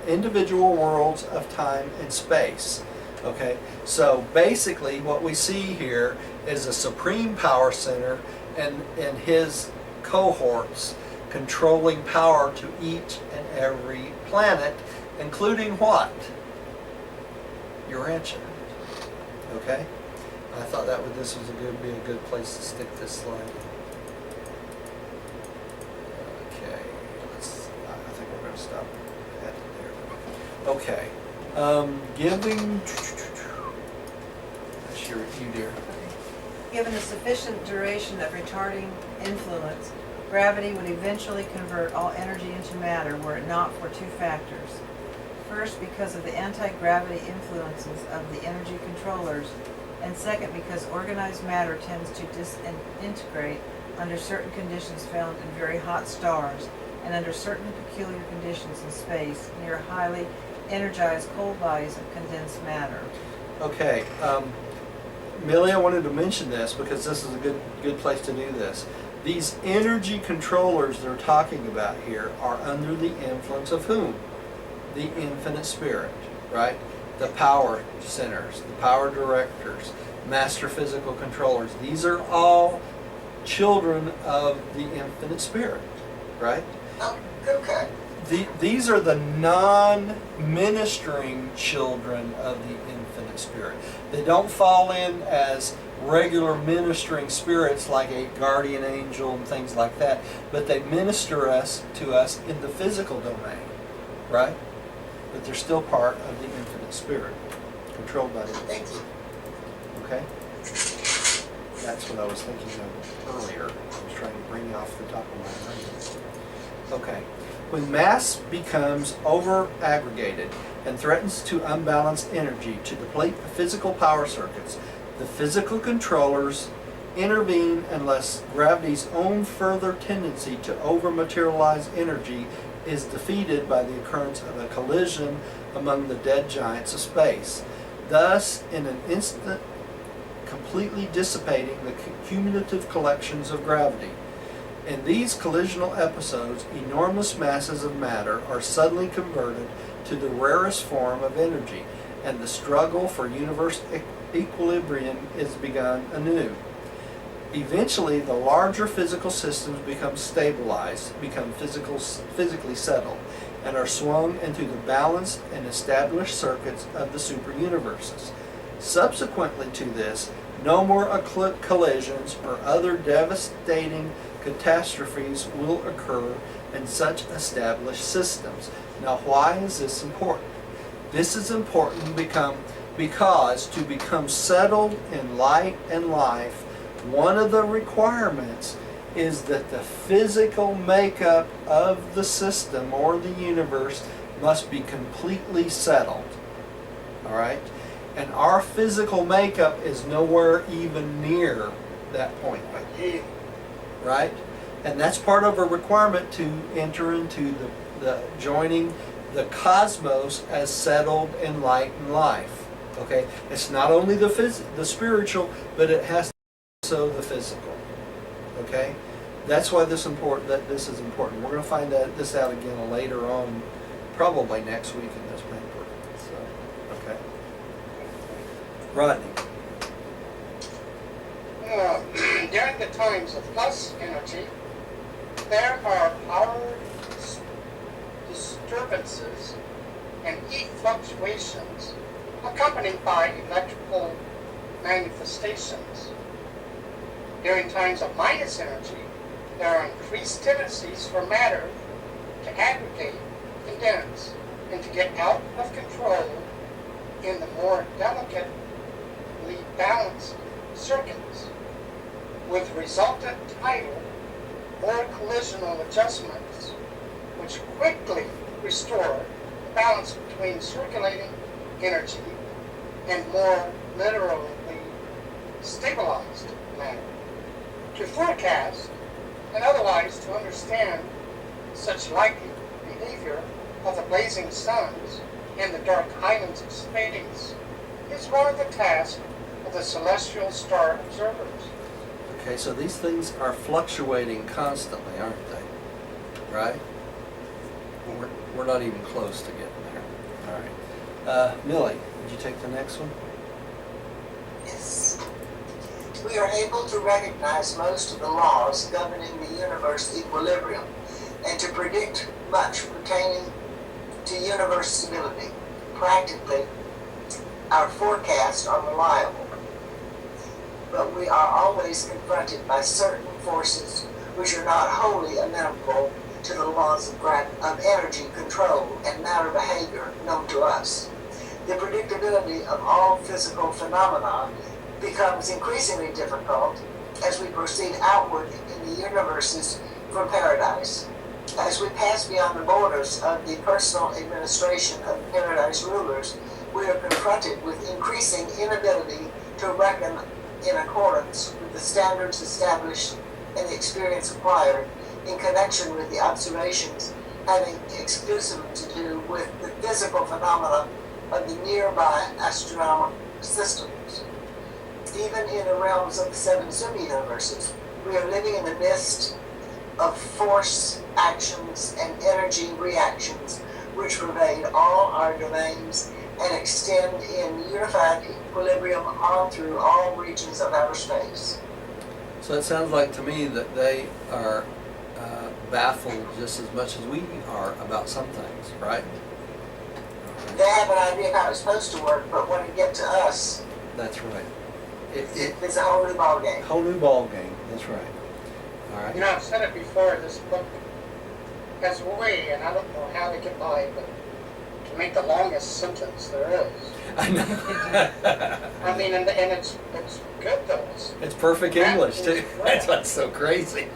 individual worlds of time and space. Okay, so basically what we see here is a supreme power center and his cohorts controlling power to each and every planet, including what? Urantia. Okay? I thought this was be a good place to stick this slide. Okay, I think we're going to stop at there. Okay, giving. That's you, dear. Given a sufficient duration of retarding influence, gravity would eventually convert all energy into matter were it not for two factors. First, because of the anti-gravity influences of the energy controllers, and second, because organized matter tends to disintegrate under certain conditions found in very hot stars and under certain peculiar conditions in space near highly energized cold bodies of condensed matter. Okay, Millie, I wanted to mention this because this is a good place to do this. These energy controllers they're talking about here are under the influence of whom? The infinite spirit, right? The power centers, the power directors, master physical controllers. These are all children of the infinite spirit, right? Oh, okay. These are the non-ministering children of the infinite spirit. They don't fall in as regular ministering spirits like a guardian angel and things like that, but they minister to us in the physical domain, right? But they're still part of the infinite spirit, controlled by the Thank you. Okay? That's what I was thinking of earlier. I was trying to bring you off the top of my brain. Okay. When mass becomes over-aggregated and threatens to unbalance energy to deplete the physical power circuits, the physical controllers intervene unless gravity's own further tendency to over-materialize energy is defeated by the occurrence of a collision among the dead giants of space, thus in an instant completely dissipating the cumulative collections of gravity. In these collisional episodes, enormous masses of matter are suddenly converted to the rarest form of energy, and the struggle for universe equilibrium is begun anew. Eventually, the larger physical systems become stabilized, become physically settled, and are swung into the balanced and established circuits of the superuniverses. Subsequently to this, no more collisions or other devastating catastrophes will occur in such established systems. Now, why is this important? This is important because to become settled in light and life, one of the requirements is that the physical makeup of the system or the universe must be completely settled. All right? And our physical makeup is nowhere even near that point. Right? And that's part of a requirement to enter into the joining the cosmos as settled in light and life. Okay? It's not only the spiritual, but it has also the physical. Okay? That's why this is important. We're going to find this out again later on, probably next week in this paper. So, okay. Rodney. During the times of plus energy, there are power disturbances and heat fluctuations accompanied by electrical manifestations. During times of minus energy, there are increased tendencies for matter to aggregate, condense, and to get out of control in the more delicately balanced circuits, with resultant tidal or collisional adjustments, which quickly restore the balance between circulating energy and more literally stabilized matter. To forecast and otherwise to understand such likely behavior of the blazing suns and the dark islands of space is one of the tasks of the celestial star observers. Okay, so these things are fluctuating constantly, aren't they? Right? We're not even close to getting there. All right. Millie, would you take the next one? Yes. we are able to recognize most of the laws governing the universe equilibrium and to predict much pertaining to universe stability. Practically, our forecasts are reliable, but we are always confronted by certain forces which are not wholly amenable to the laws of energy control and matter behavior known to us. The predictability of all physical phenomena becomes increasingly difficult as we proceed outward in the universes from paradise. As we pass beyond the borders of the personal administration of the paradise rulers, we are confronted with increasing inability to reckon in accordance with the standards established and the experience acquired in connection with the observations having exclusively to do with the physical phenomena of the nearby astronomical systems. Even in the realms of the seven superuniverses, we are living in the midst of force actions and energy reactions which pervade all our domains and extend in unified equilibrium on through all regions of outer space. So it sounds like to me that they are baffled just as much as we are about some things, right? They have an idea of how it's supposed to work, but when it gets to us, That's right. it's a whole new ballgame. Whole new ball game. That's right. All right. You know, I've said it before, this book has a way, and I don't know how they get by, but to make the longest sentence there is. I know. I mean, and it's good though. It's perfect English too. Right. That's what's so crazy.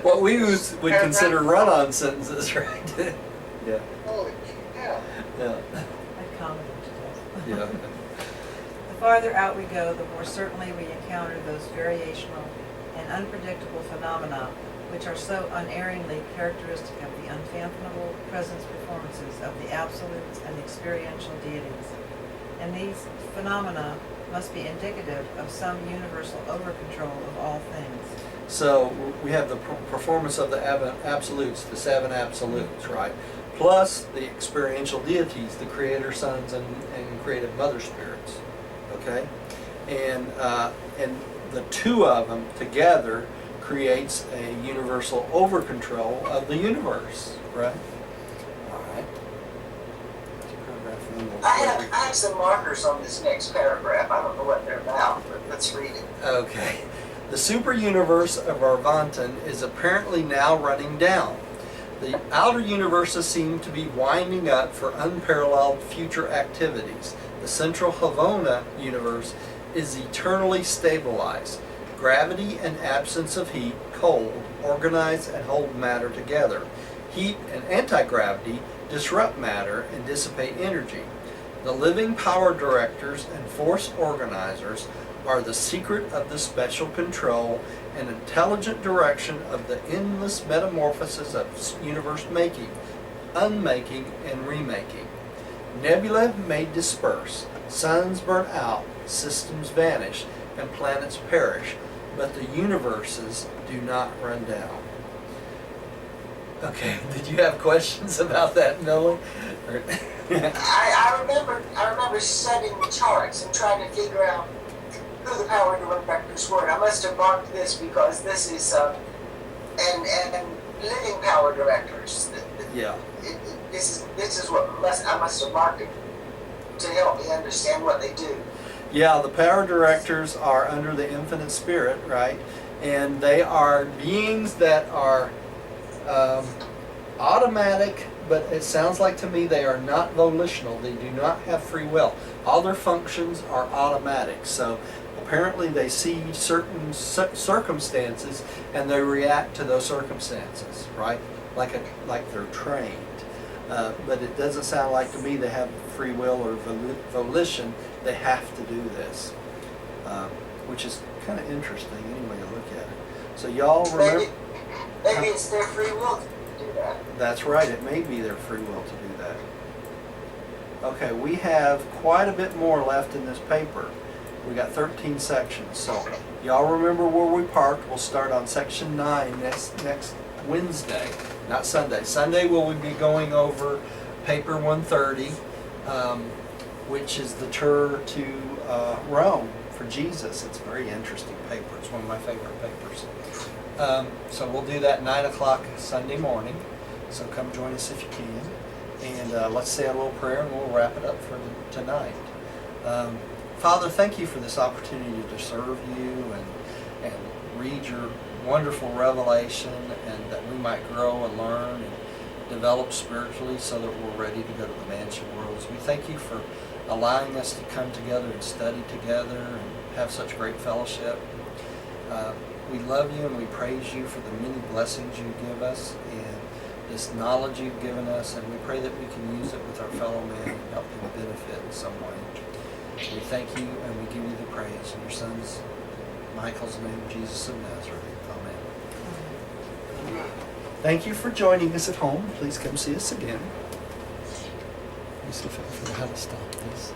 What we would consider run-on sentences, right? Yeah. Holy cow. Yeah. I'd comment to Yeah. The farther out we go, the more certainly we encounter those variational and unpredictable phenomena which are so unerringly characteristic of the unfathomable presence performances of the absolutes and experiential deities. And these phenomena must be indicative of some universal over-control of all things. So we have the performance of the absolutes, the seven absolutes, right? Plus the experiential deities, the creator sons and creative mother spirits, okay? And the two of them together creates a universal over-control of the universe, right? All right. I have some markers on this next paragraph. I don't know what they're about, but let's read it. Okay. The super universe of Arvantan is apparently now running down. The outer universes seem to be winding up for unparalleled future activities. The central Havona universe is eternally stabilized. Gravity and absence of heat, cold, organize and hold matter together. Heat and anti-gravity disrupt matter and dissipate energy. The living power directors and force organizers are the secret of the special control and intelligent direction of the endless metamorphosis of universe making, unmaking, and remaking. Nebulae may disperse, suns burn out, systems vanish, and planets perish, but the universes do not run down. Okay, did you have questions about that, Millie? I remember studying the charts and trying to figure out who the power directors were. I must have marked this because this is and living power directors. Yeah. This is what I must have marked it to help me understand what they do. Yeah, the power directors are under the infinite spirit, right? And they are beings that are automatic, but it sounds like to me they are not volitional. They do not have free will. All their functions are automatic. So apparently they see certain circumstances and they react to those circumstances, right? Like they're trained. But it doesn't sound like to me they have free will or volition. They have to do this, which is kind of interesting anyway to look at it. So y'all remember? Maybe it's their free will to do that. That's right, it may be their free will to do that. Okay, we have quite a bit more left in this paper. We got 13 sections, so y'all remember where we parked. We'll start on section 9 next Wednesday, not Sunday. Sunday we'll be going over paper 130, which is the tour to Rome for Jesus. It's a very interesting paper. It's one of my favorite papers. So we'll do that 9 o'clock Sunday morning. So come join us if you can. And let's say a little prayer and we'll wrap it up for tonight. Father, thank you for this opportunity to serve you and read your wonderful revelation, and that we might grow and learn and develop spiritually so that we're ready to go to the mansion worlds. We thank you for allowing us to come together and study together and have such great fellowship. We love you and we praise you for the many blessings you give us and this knowledge you've given us, and we pray that we can use it with our fellow man and help him benefit in some way. We thank you and we give you the praise in your Son's, Michael's name, Jesus of Nazareth. Amen. Thank you for joining us at home. Please come see us again. Let me see if I can figure out how to stop this.